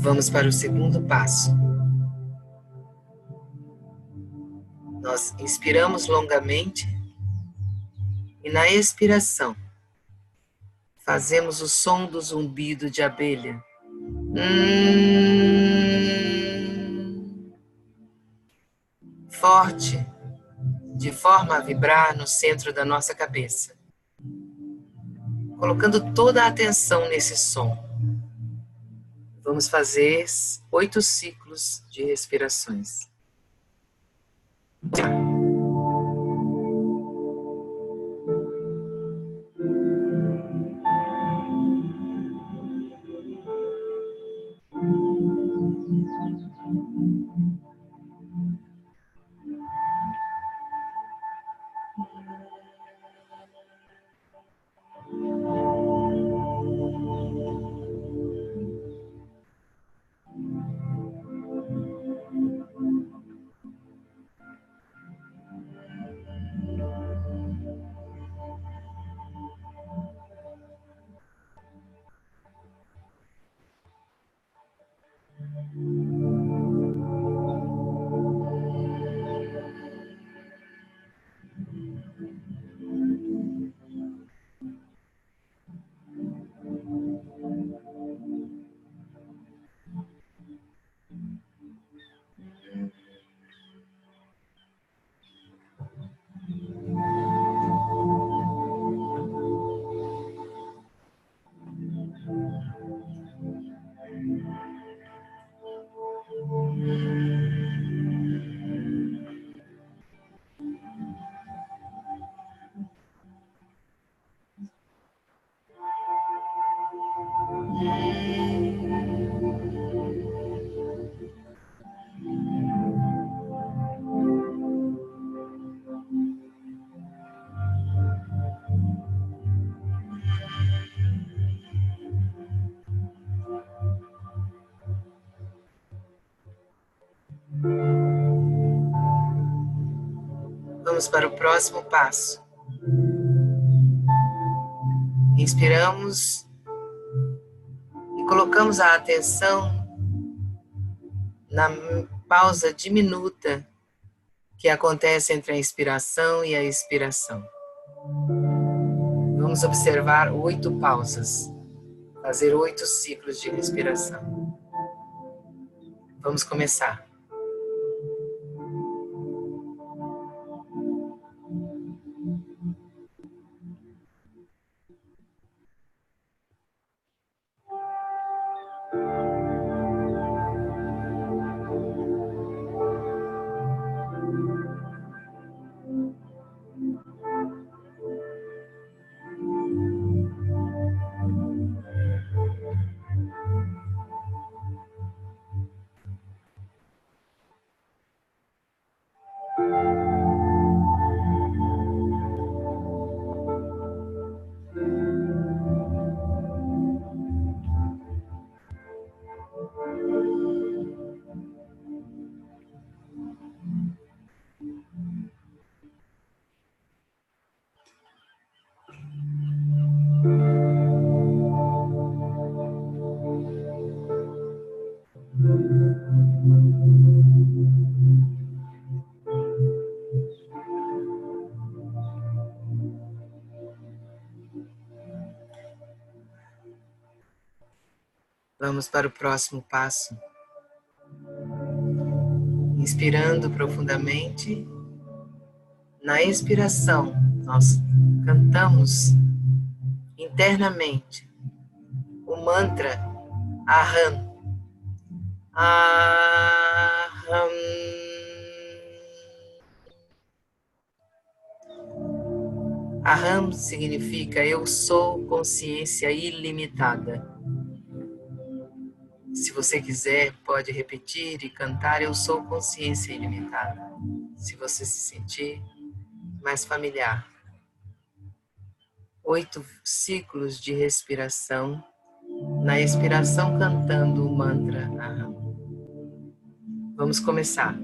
Vamos para o segundo passo. Nós inspiramos longamente e na expiração fazemos o som do zumbido de abelha. Forte, de forma a vibrar no centro da nossa cabeça, colocando toda a atenção nesse som. Vamos fazer 8 ciclos de respirações. Vamos para o próximo passo. Inspiramos e colocamos a atenção na pausa diminuta que acontece entre a inspiração e a expiração. Vamos observar 8 pausas, fazer 8 ciclos de respiração. Vamos começar. Vamos para o próximo passo. Inspirando profundamente. Na expiração, nós cantamos internamente o mantra Aham. Aham. Aham significa eu sou consciência ilimitada. Se você quiser, pode repetir e cantar eu sou consciência ilimitada. Se você se sentir mais familiar. 8 ciclos de respiração. Na expiração, cantando o mantra Aham. Vamos começar.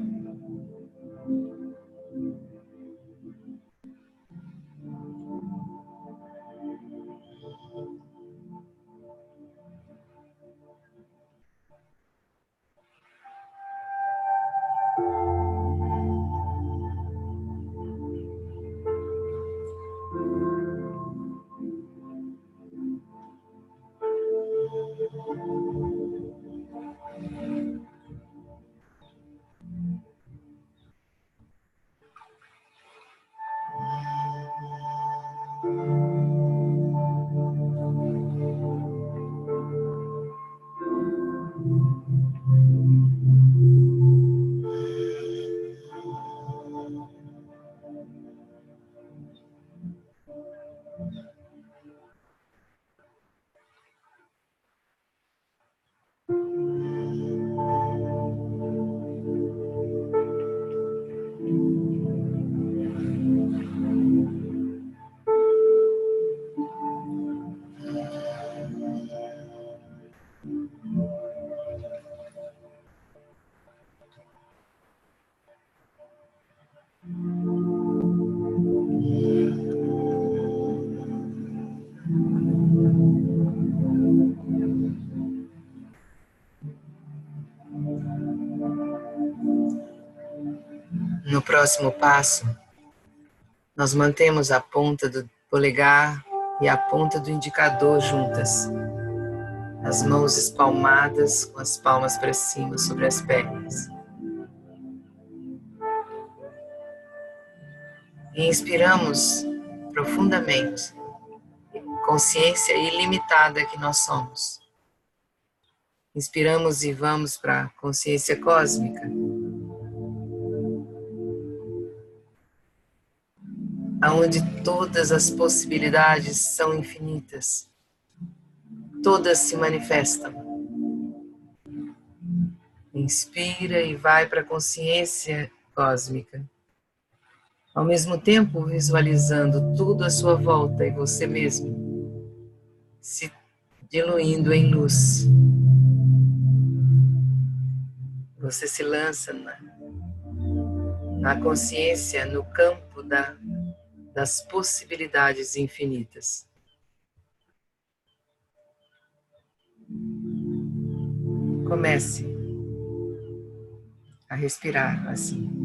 No próximo passo, nós mantemos a ponta do polegar e a ponta do indicador juntas, as mãos espalmadas com as palmas para cima sobre as pernas. E inspiramos profundamente, consciência ilimitada que nós somos. Inspiramos e vamos para a consciência cósmica, aonde todas as possibilidades são infinitas, todas se manifestam. Inspira e vai para a consciência cósmica, ao mesmo tempo visualizando tudo à sua volta e você mesmo se diluindo em luz. Você se lança na consciência, no campo das possibilidades infinitas. Comece a respirar assim.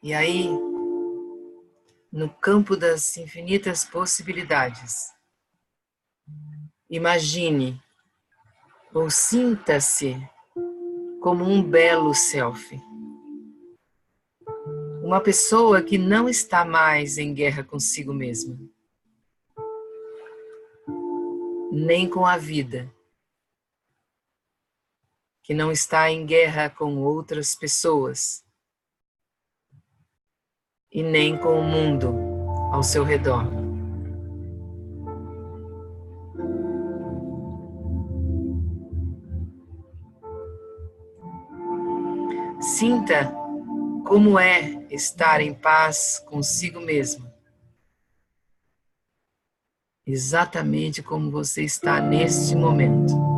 E aí, no campo das infinitas possibilidades, imagine ou sinta-se como um belo self. Uma pessoa que não está mais em guerra consigo mesma, nem com a vida, que não está em guerra com outras pessoas e nem com o mundo ao seu redor. Sinta como é estar em paz consigo mesmo, exatamente como você está neste momento.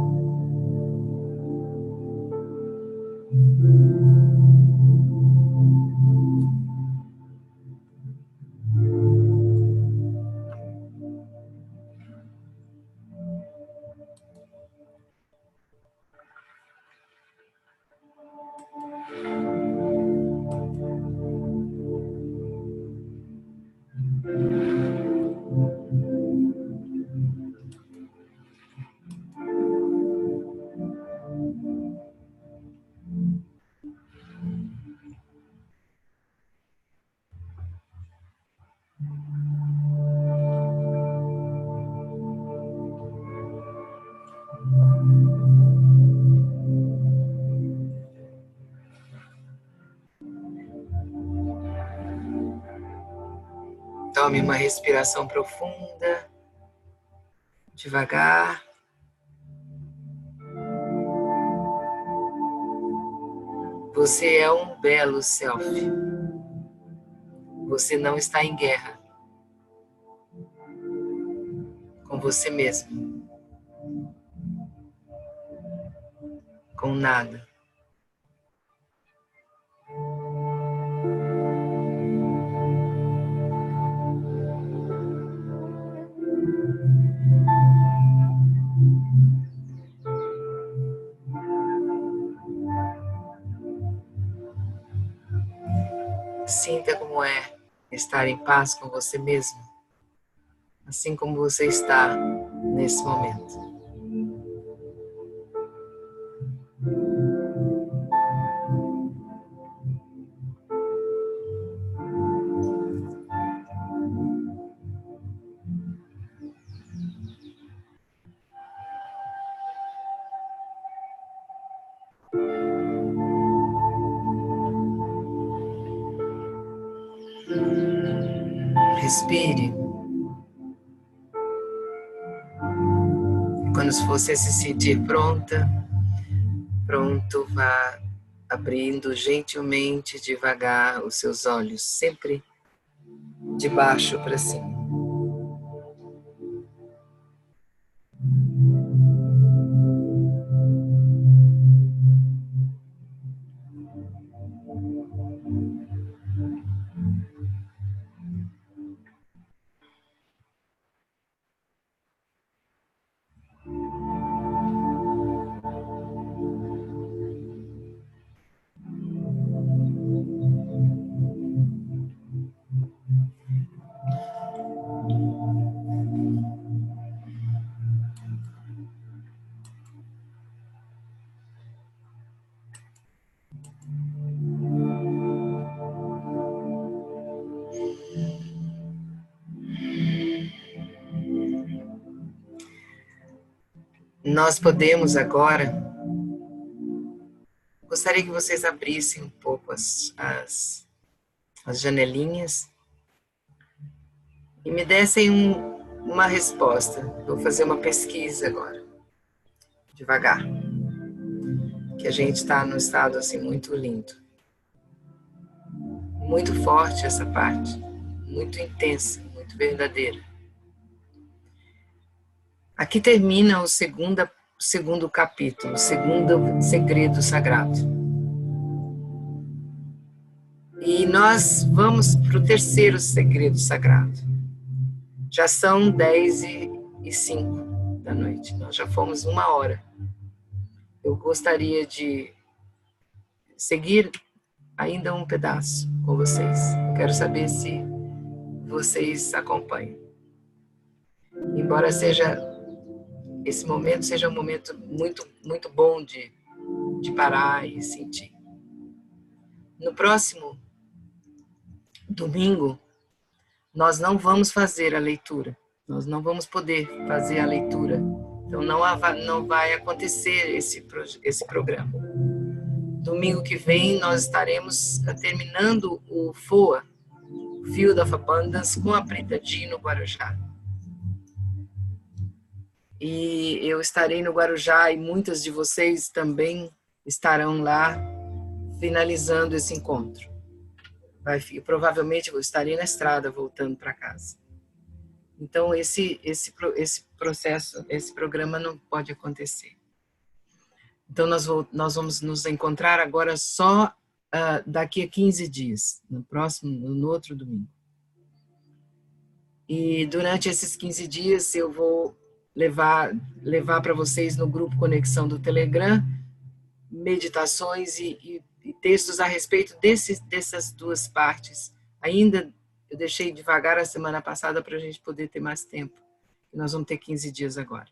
Tome uma respiração profunda, devagar. Você é um belo self. Você não está em guerra com você mesmo, com nada. Sinta como é estar em paz com você mesmo, assim como você está nesse momento. Inspire. Quando você se sentir pronta, pronto, vá abrindo gentilmente, devagar, os seus olhos, sempre de baixo para cima. Nós podemos agora, gostaria que vocês abrissem um pouco as janelinhas e me dessem uma resposta. Vou fazer uma pesquisa agora, devagar, que a gente está num estado assim muito lindo, muito forte essa parte, muito intensa, muito verdadeira. Aqui termina o segundo capítulo, o segundo segredo sagrado. E nós vamos para o terceiro segredo sagrado. Já são 10h05 da noite, nós já fomos 1 hora. Eu gostaria de seguir ainda um pedaço com vocês. Eu quero saber se vocês acompanham. Embora esse momento seja um momento muito, muito bom de parar e sentir. No próximo domingo, nós não vamos fazer a leitura. Nós não vamos poder fazer a leitura. Então, não vai acontecer esse programa. Domingo que vem, nós estaremos terminando o FOA, Field of Abundance, com a Prita Di no Guarujá. E eu estarei no Guarujá e muitas de vocês também estarão lá finalizando esse encontro. Provavelmente eu estarei na estrada voltando para casa. Então esse processo, esse programa não pode acontecer. Então nós vamos nos encontrar agora só daqui a 15 dias, no outro domingo. E durante esses 15 dias eu vou levar para vocês no grupo Conexão do Telegram meditações e textos a respeito dessas duas partes. Ainda eu deixei devagar a semana passada para a gente poder ter mais tempo. Nós vamos ter 15 dias agora.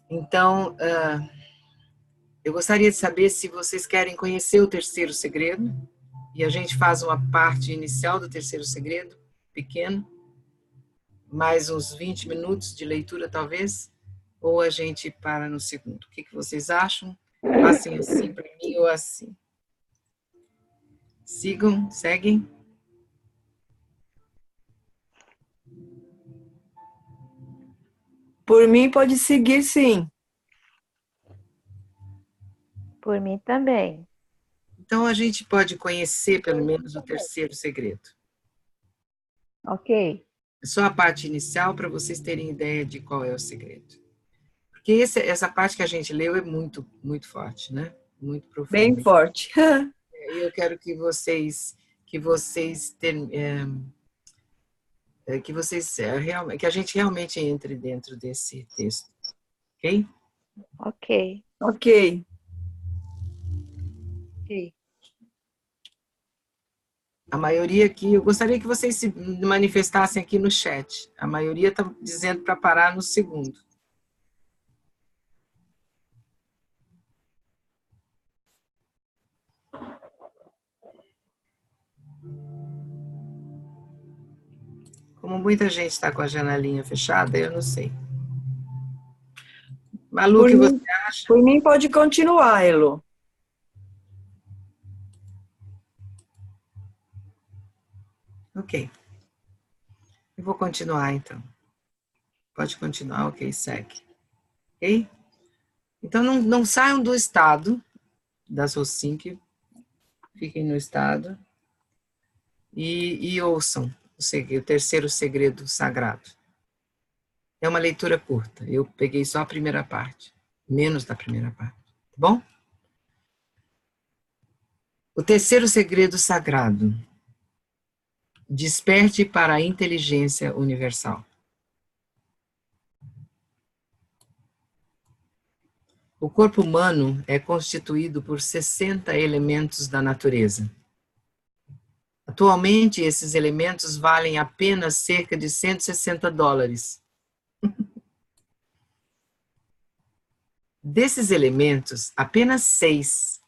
Então, eu gostaria de saber se vocês querem conhecer o terceiro segredo, e a gente faz uma parte inicial do terceiro segredo, pequeno, mais uns 20 minutos de leitura, talvez, ou a gente para no segundo. O que vocês acham? Passem assim para mim ou assim. Seguem. Por mim, pode seguir, sim. Por mim também. Então, a gente pode conhecer, pelo menos, o terceiro segredo. Ok. Só a parte inicial, para vocês terem ideia de qual é o segredo. Porque essa parte que a gente leu é muito, muito forte, né? Muito profunda. Bem forte. Eu quero que a gente realmente entre dentro desse texto. Ok? Ok. Ok. Ok. A maioria aqui, eu gostaria que vocês se manifestassem aqui no chat. A maioria está dizendo para parar no segundo. Como muita gente está com a janelinha fechada, eu não sei. Malu, o que você acha? Por mim, pode continuar, Elo. Ok. Eu vou continuar, então. Pode continuar, ok, segue. Ok? Então, não saiam do estado da Soul5, fiquem no estado e ouçam o terceiro segredo sagrado. É uma leitura curta, eu peguei só a primeira parte, menos da primeira parte, tá bom? O terceiro segredo sagrado. Desperte para a inteligência universal. O corpo humano é constituído por 60 elementos da natureza. Atualmente, esses elementos valem apenas cerca de $160. Desses elementos, apenas 6,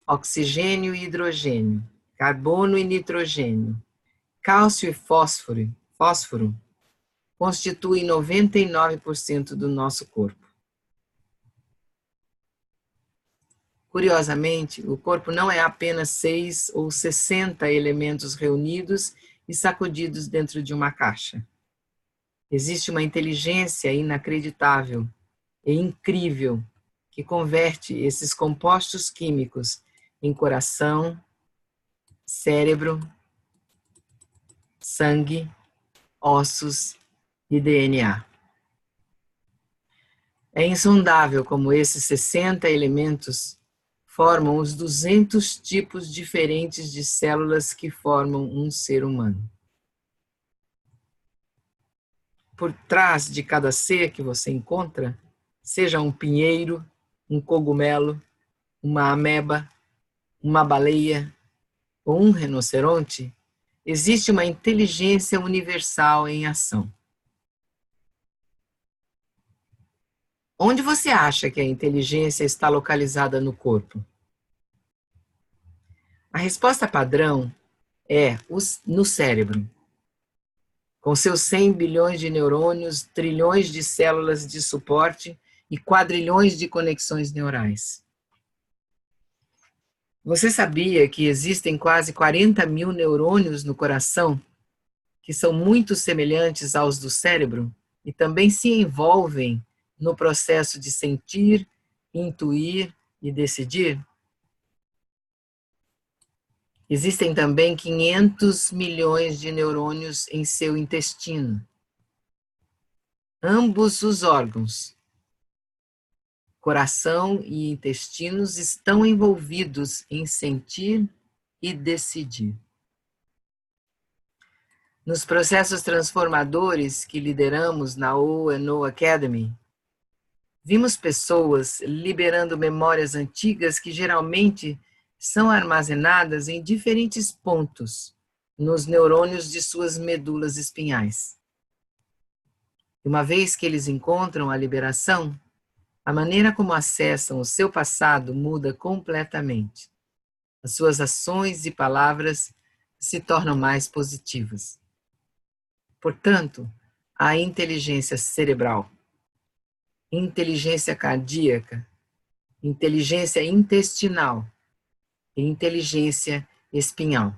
oxigênio e hidrogênio, carbono e nitrogênio, cálcio e fósforo, constituem 99% do nosso corpo. Curiosamente, o corpo não é apenas 6 ou 60 elementos reunidos e sacudidos dentro de uma caixa. Existe uma inteligência inacreditável e incrível que converte esses compostos químicos em coração, cérebro, sangue, ossos e DNA. É insondável como esses 60 elementos formam os 200 tipos diferentes de células que formam um ser humano. Por trás de cada ser que você encontra, seja um pinheiro, um cogumelo, uma ameba, uma baleia ou um rinoceronte, existe uma inteligência universal em ação. Onde você acha que a inteligência está localizada no corpo? A resposta padrão é no cérebro, com seus 100 bilhões de neurônios, trilhões de células de suporte e quadrilhões de conexões neurais. Você sabia que existem quase 40 mil neurônios no coração, que são muito semelhantes aos do cérebro e também se envolvem no processo de sentir, intuir e decidir? Existem também 500 milhões de neurônios em seu intestino. Ambos os órgãos, coração e intestinos, estão envolvidos em sentir e decidir. Nos processos transformadores que lideramos na O&O Academy, vimos pessoas liberando memórias antigas que geralmente são armazenadas em diferentes pontos nos neurônios de suas medulas espinhais. Uma vez que eles encontram a liberação, a maneira como acessam o seu passado muda completamente. As suas ações e palavras se tornam mais positivas. Portanto, a inteligência cerebral, inteligência cardíaca, inteligência intestinal e inteligência espinhal.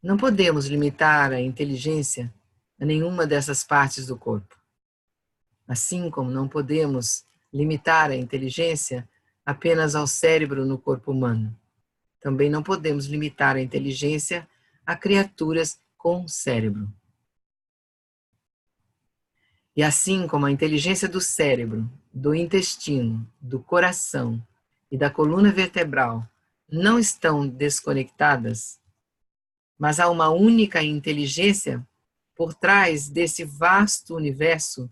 Não podemos limitar a inteligência a nenhuma dessas partes do corpo. Assim como não podemos limitar a inteligência apenas ao cérebro no corpo humano. Também não podemos limitar a inteligência a criaturas com cérebro. E assim como a inteligência do cérebro, do intestino, do coração e da coluna vertebral não estão desconectadas, mas há uma única inteligência por trás desse vasto universo,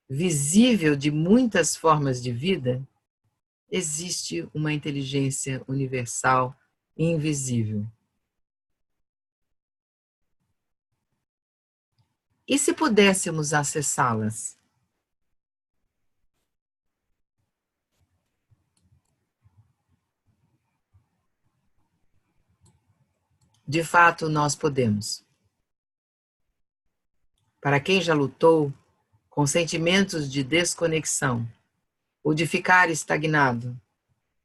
visível de muitas formas de vida, existe uma inteligência universal invisível. E se pudéssemos acessá-las? De fato, nós podemos. Para quem já lutou com sentimentos de desconexão ou de ficar estagnado,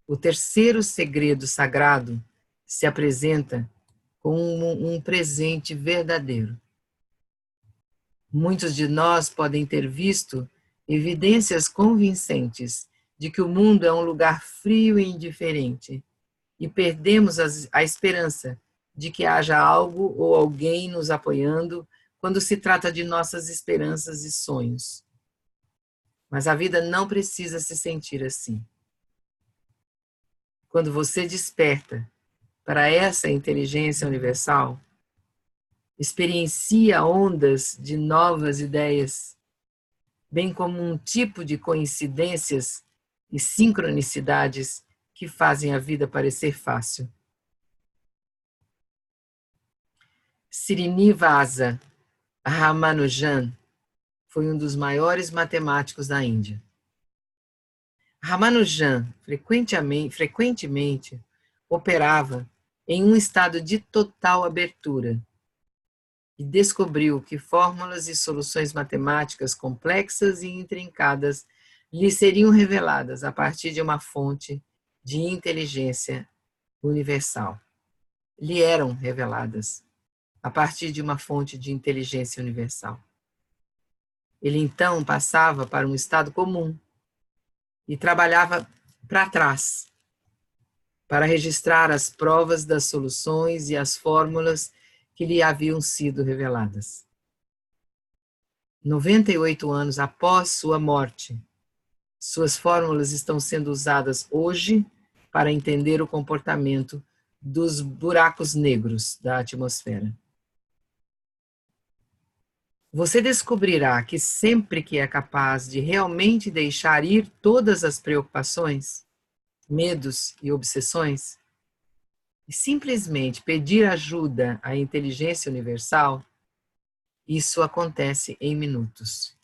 o terceiro segredo sagrado se apresenta como um presente verdadeiro. Muitos de nós podem ter visto evidências convincentes de que o mundo é um lugar frio e indiferente, e perdemos a esperança de que haja algo ou alguém nos apoiando quando se trata de nossas esperanças e sonhos. Mas a vida não precisa se sentir assim. Quando você desperta para essa inteligência universal, experiencia ondas de novas ideias, bem como um tipo de coincidências e sincronicidades que fazem a vida parecer fácil. Srinivasa Ramanujan foi um dos maiores matemáticos da Índia. Ramanujan frequentemente operava em um estado de total abertura e descobriu que fórmulas e soluções matemáticas complexas e intrincadas lhe seriam reveladas a partir de uma fonte de inteligência universal. Lhe eram reveladas a partir de uma fonte de inteligência universal. Ele então passava para um estado comum e trabalhava para trás, para registrar as provas das soluções e as fórmulas que lhe haviam sido reveladas. 98 anos após sua morte, suas fórmulas estão sendo usadas hoje para entender o comportamento dos buracos negros da atmosfera. Você descobrirá que sempre que é capaz de realmente deixar ir todas as preocupações, medos e obsessões, e simplesmente pedir ajuda à inteligência universal, isso acontece em minutos.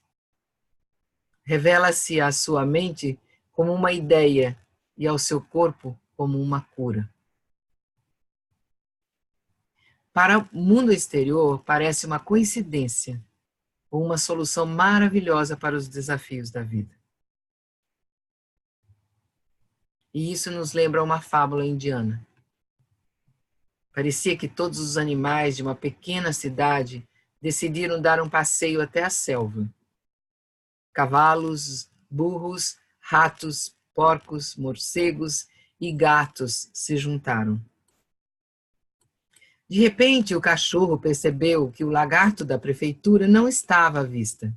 Revela-se à sua mente como uma ideia e ao seu corpo como uma cura. Para o mundo exterior, parece uma coincidência ou uma solução maravilhosa para os desafios da vida. E isso nos lembra uma fábula indiana. Parecia que todos os animais de uma pequena cidade decidiram dar um passeio até a selva. Cavalos, burros, ratos, porcos, morcegos e gatos se juntaram. De repente, o cachorro percebeu que o lagarto da prefeitura não estava à vista.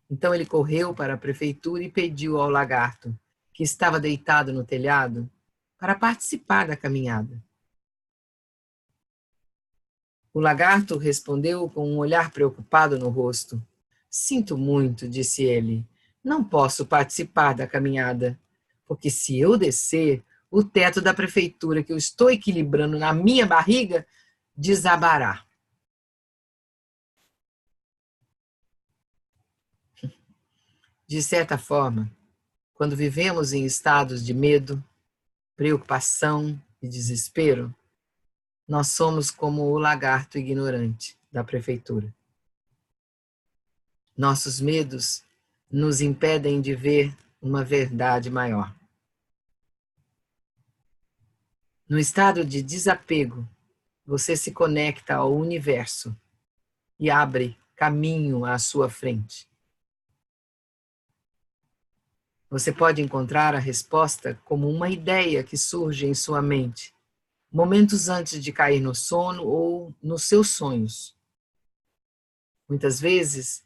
Então ele correu para a prefeitura e pediu ao lagarto, que estava deitado no telhado, para participar da caminhada. O lagarto respondeu com um olhar preocupado no rosto. Sinto muito, disse ele, não posso participar da caminhada, porque se eu descer, o teto da prefeitura que eu estou equilibrando na minha barriga desabará. De certa forma, quando vivemos em estados de medo, preocupação e desespero, nós somos como o lagarto ignorante da prefeitura. Nossos medos nos impedem de ver uma verdade maior. No estado de desapego, você se conecta ao universo e abre caminho à sua frente. Você pode encontrar a resposta como uma ideia que surge em sua mente, momentos antes de cair no sono ou nos seus sonhos. Muitas vezes,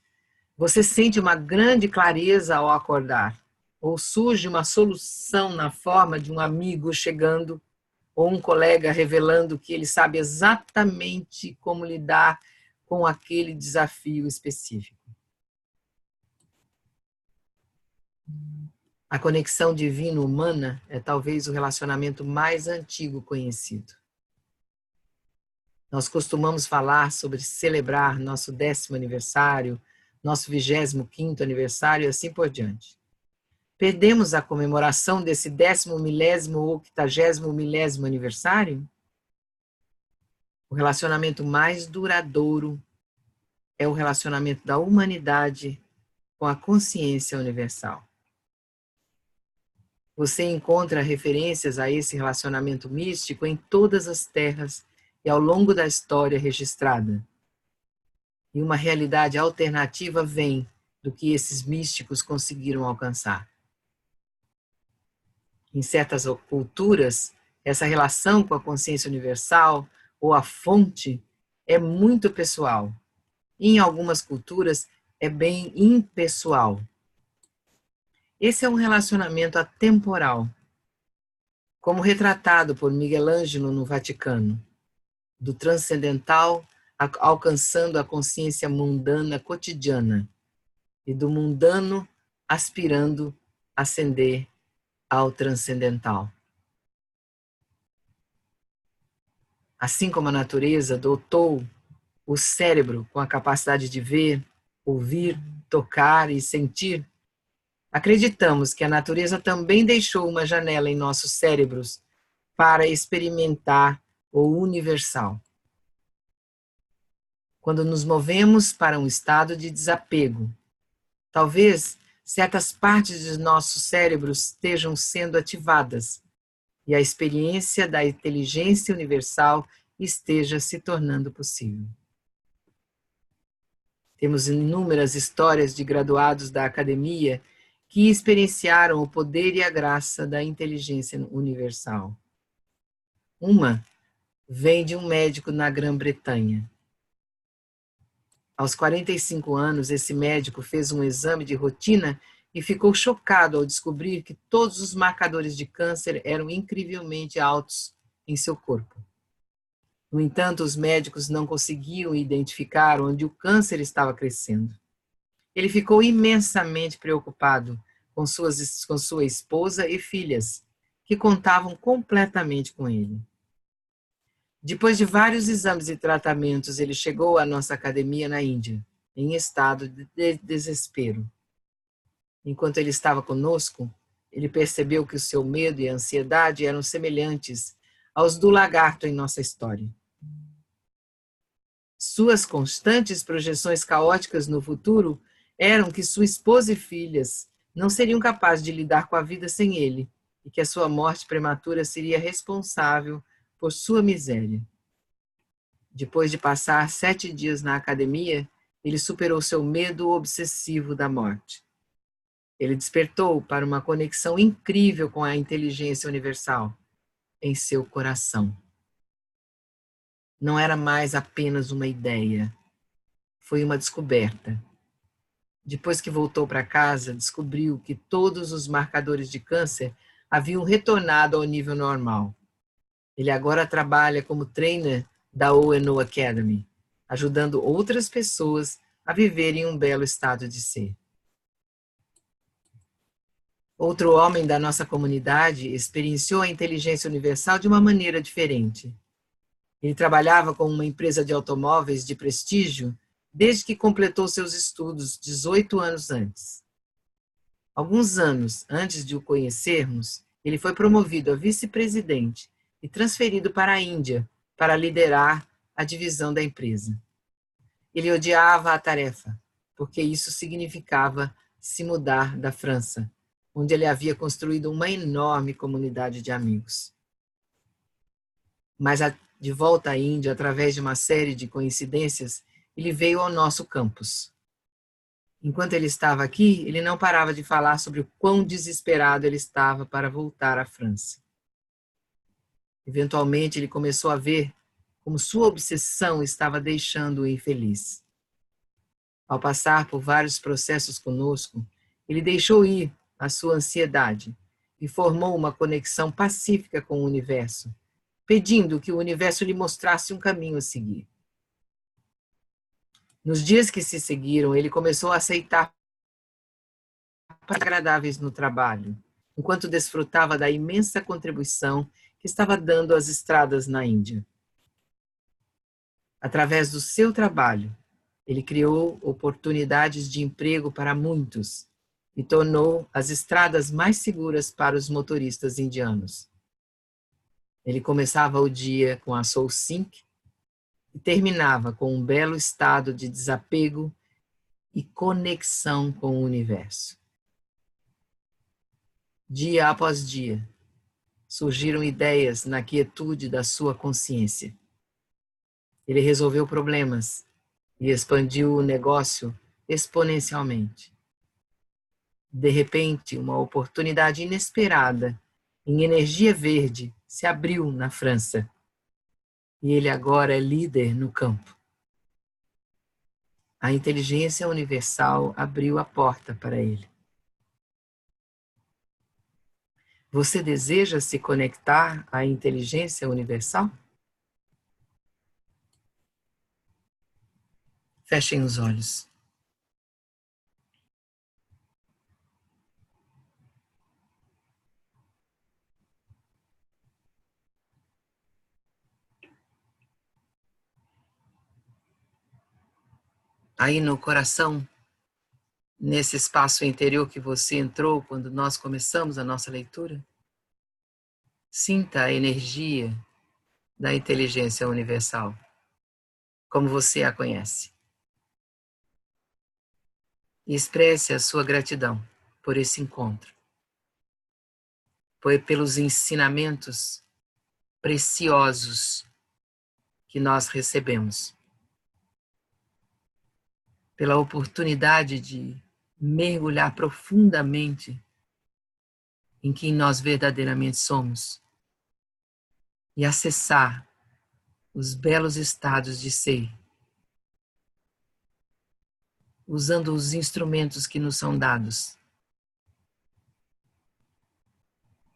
você sente uma grande clareza ao acordar, ou surge uma solução na forma de um amigo chegando, ou um colega revelando que ele sabe exatamente como lidar com aquele desafio específico. A conexão divino-humana é talvez o relacionamento mais antigo conhecido. Nós costumamos falar sobre celebrar nosso 10º aniversário, nosso 25º aniversário e assim por diante. Perdemos a comemoração desse 10º, milésimo ou 80º, milésimo aniversário? O relacionamento mais duradouro é o relacionamento da humanidade com a consciência universal. Você encontra referências a esse relacionamento místico em todas as terras e ao longo da história registrada. E uma realidade alternativa vem do que esses místicos conseguiram alcançar. Em certas culturas, essa relação com a consciência universal ou a fonte é muito pessoal. Em algumas culturas é bem impessoal. Esse é um relacionamento atemporal, como retratado por Miguel Ângelo no Vaticano, do transcendental alcançando a consciência mundana cotidiana e do mundano aspirando a ascender ao transcendental. Assim como a natureza dotou o cérebro com a capacidade de ver, ouvir, tocar e sentir, acreditamos que a natureza também deixou uma janela em nossos cérebros para experimentar o universal. Quando nos movemos para um estado de desapego, talvez certas partes de nossos cérebros estejam sendo ativadas e a experiência da inteligência universal esteja se tornando possível. Temos inúmeras histórias de graduados da academia que experienciaram o poder e a graça da inteligência universal. Uma vem de um médico na Grã-Bretanha. Aos 45 anos, esse médico fez um exame de rotina e ficou chocado ao descobrir que todos os marcadores de câncer eram incrivelmente altos em seu corpo. No entanto, os médicos não conseguiam identificar onde o câncer estava crescendo. Ele ficou imensamente preocupado com sua esposa e filhas, que contavam completamente com ele. Depois de vários exames e tratamentos, ele chegou à nossa academia na Índia, em estado de desespero. Enquanto ele estava conosco, ele percebeu que o seu medo e a ansiedade eram semelhantes aos do lagarto em nossa história. Suas constantes projeções caóticas no futuro eram que sua esposa e filhas não seriam capazes de lidar com a vida sem ele e que a sua morte prematura seria responsável por sua miséria. Depois de passar 7 dias na academia, ele superou seu medo obsessivo da morte. Ele despertou para uma conexão incrível com a inteligência universal em seu coração. Não era mais apenas uma ideia, foi uma descoberta. Depois que voltou para casa, descobriu que todos os marcadores de câncer haviam retornado ao nível normal. Ele agora trabalha como trainer da O&O Academy, ajudando outras pessoas a viverem um belo estado de ser. Outro homem da nossa comunidade experienciou a inteligência universal de uma maneira diferente. Ele trabalhava com uma empresa de automóveis de prestígio desde que completou seus estudos 18 anos antes. Alguns anos antes de o conhecermos, ele foi promovido a vice-presidente e transferido para a Índia para liderar a divisão da empresa. Ele odiava a tarefa, porque isso significava se mudar da França, onde ele havia construído uma enorme comunidade de amigos. Mas de volta à Índia, através de uma série de coincidências, ele veio ao nosso campus. Enquanto ele estava aqui, ele não parava de falar sobre o quão desesperado ele estava para voltar à França. Eventualmente, ele começou a ver como sua obsessão estava deixando-o infeliz. Ao passar por vários processos conosco, ele deixou ir a sua ansiedade e formou uma conexão pacífica com o universo, pedindo que o universo lhe mostrasse um caminho a seguir. Nos dias que se seguiram, ele começou a aceitar agradáveis no trabalho, enquanto desfrutava da imensa contribuição que estava dando às estradas na Índia. Através do seu trabalho, ele criou oportunidades de emprego para muitos e tornou as estradas mais seguras para os motoristas indianos. Ele começava o dia com a Soul Sync e terminava com um belo estado de desapego e conexão com o universo. Dia após dia, surgiram ideias na quietude da sua consciência. Ele resolveu problemas e expandiu o negócio exponencialmente. De repente, uma oportunidade inesperada em energia verde se abriu na França. E ele agora é líder no campo. A inteligência universal abriu a porta para ele. Você deseja se conectar à inteligência universal? Fechem os olhos. Aí no coração, nesse espaço interior que você entrou quando nós começamos a nossa leitura, sinta a energia da inteligência universal, como você a conhece. E expresse a sua gratidão por esse encontro, pelos ensinamentos preciosos que nós recebemos, pela oportunidade de mergulhar profundamente em quem nós verdadeiramente somos e acessar os belos estados de ser, usando os instrumentos que nos são dados,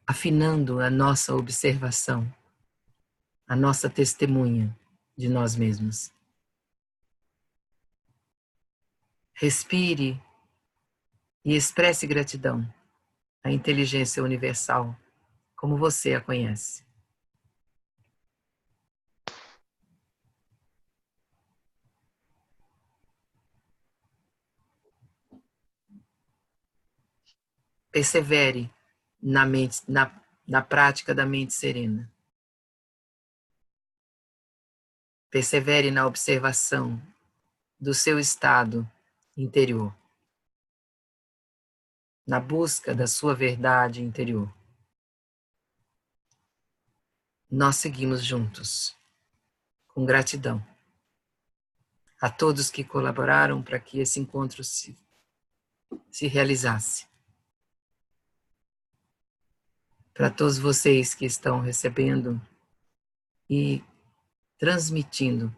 afinando a nossa observação, a nossa testemunha de nós mesmos. Respire e expresse gratidão à inteligência universal, como você a conhece. Persevere na prática da mente serena. Persevere na observação do seu estado interior, na busca da sua verdade interior. Nós seguimos juntos, com gratidão a todos que colaboraram para que esse encontro se realizasse. Para todos vocês que estão recebendo e transmitindo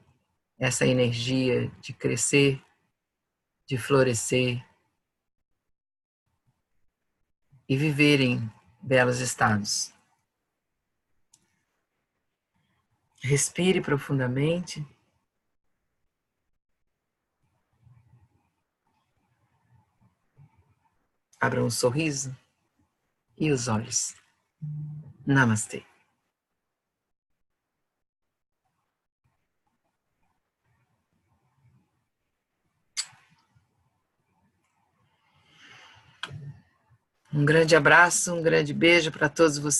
essa energia de crescer, de florescer e viverem belos estados. Respire profundamente. Abra um sorriso e os olhos. Namastê. Um grande abraço, um grande beijo para todos vocês.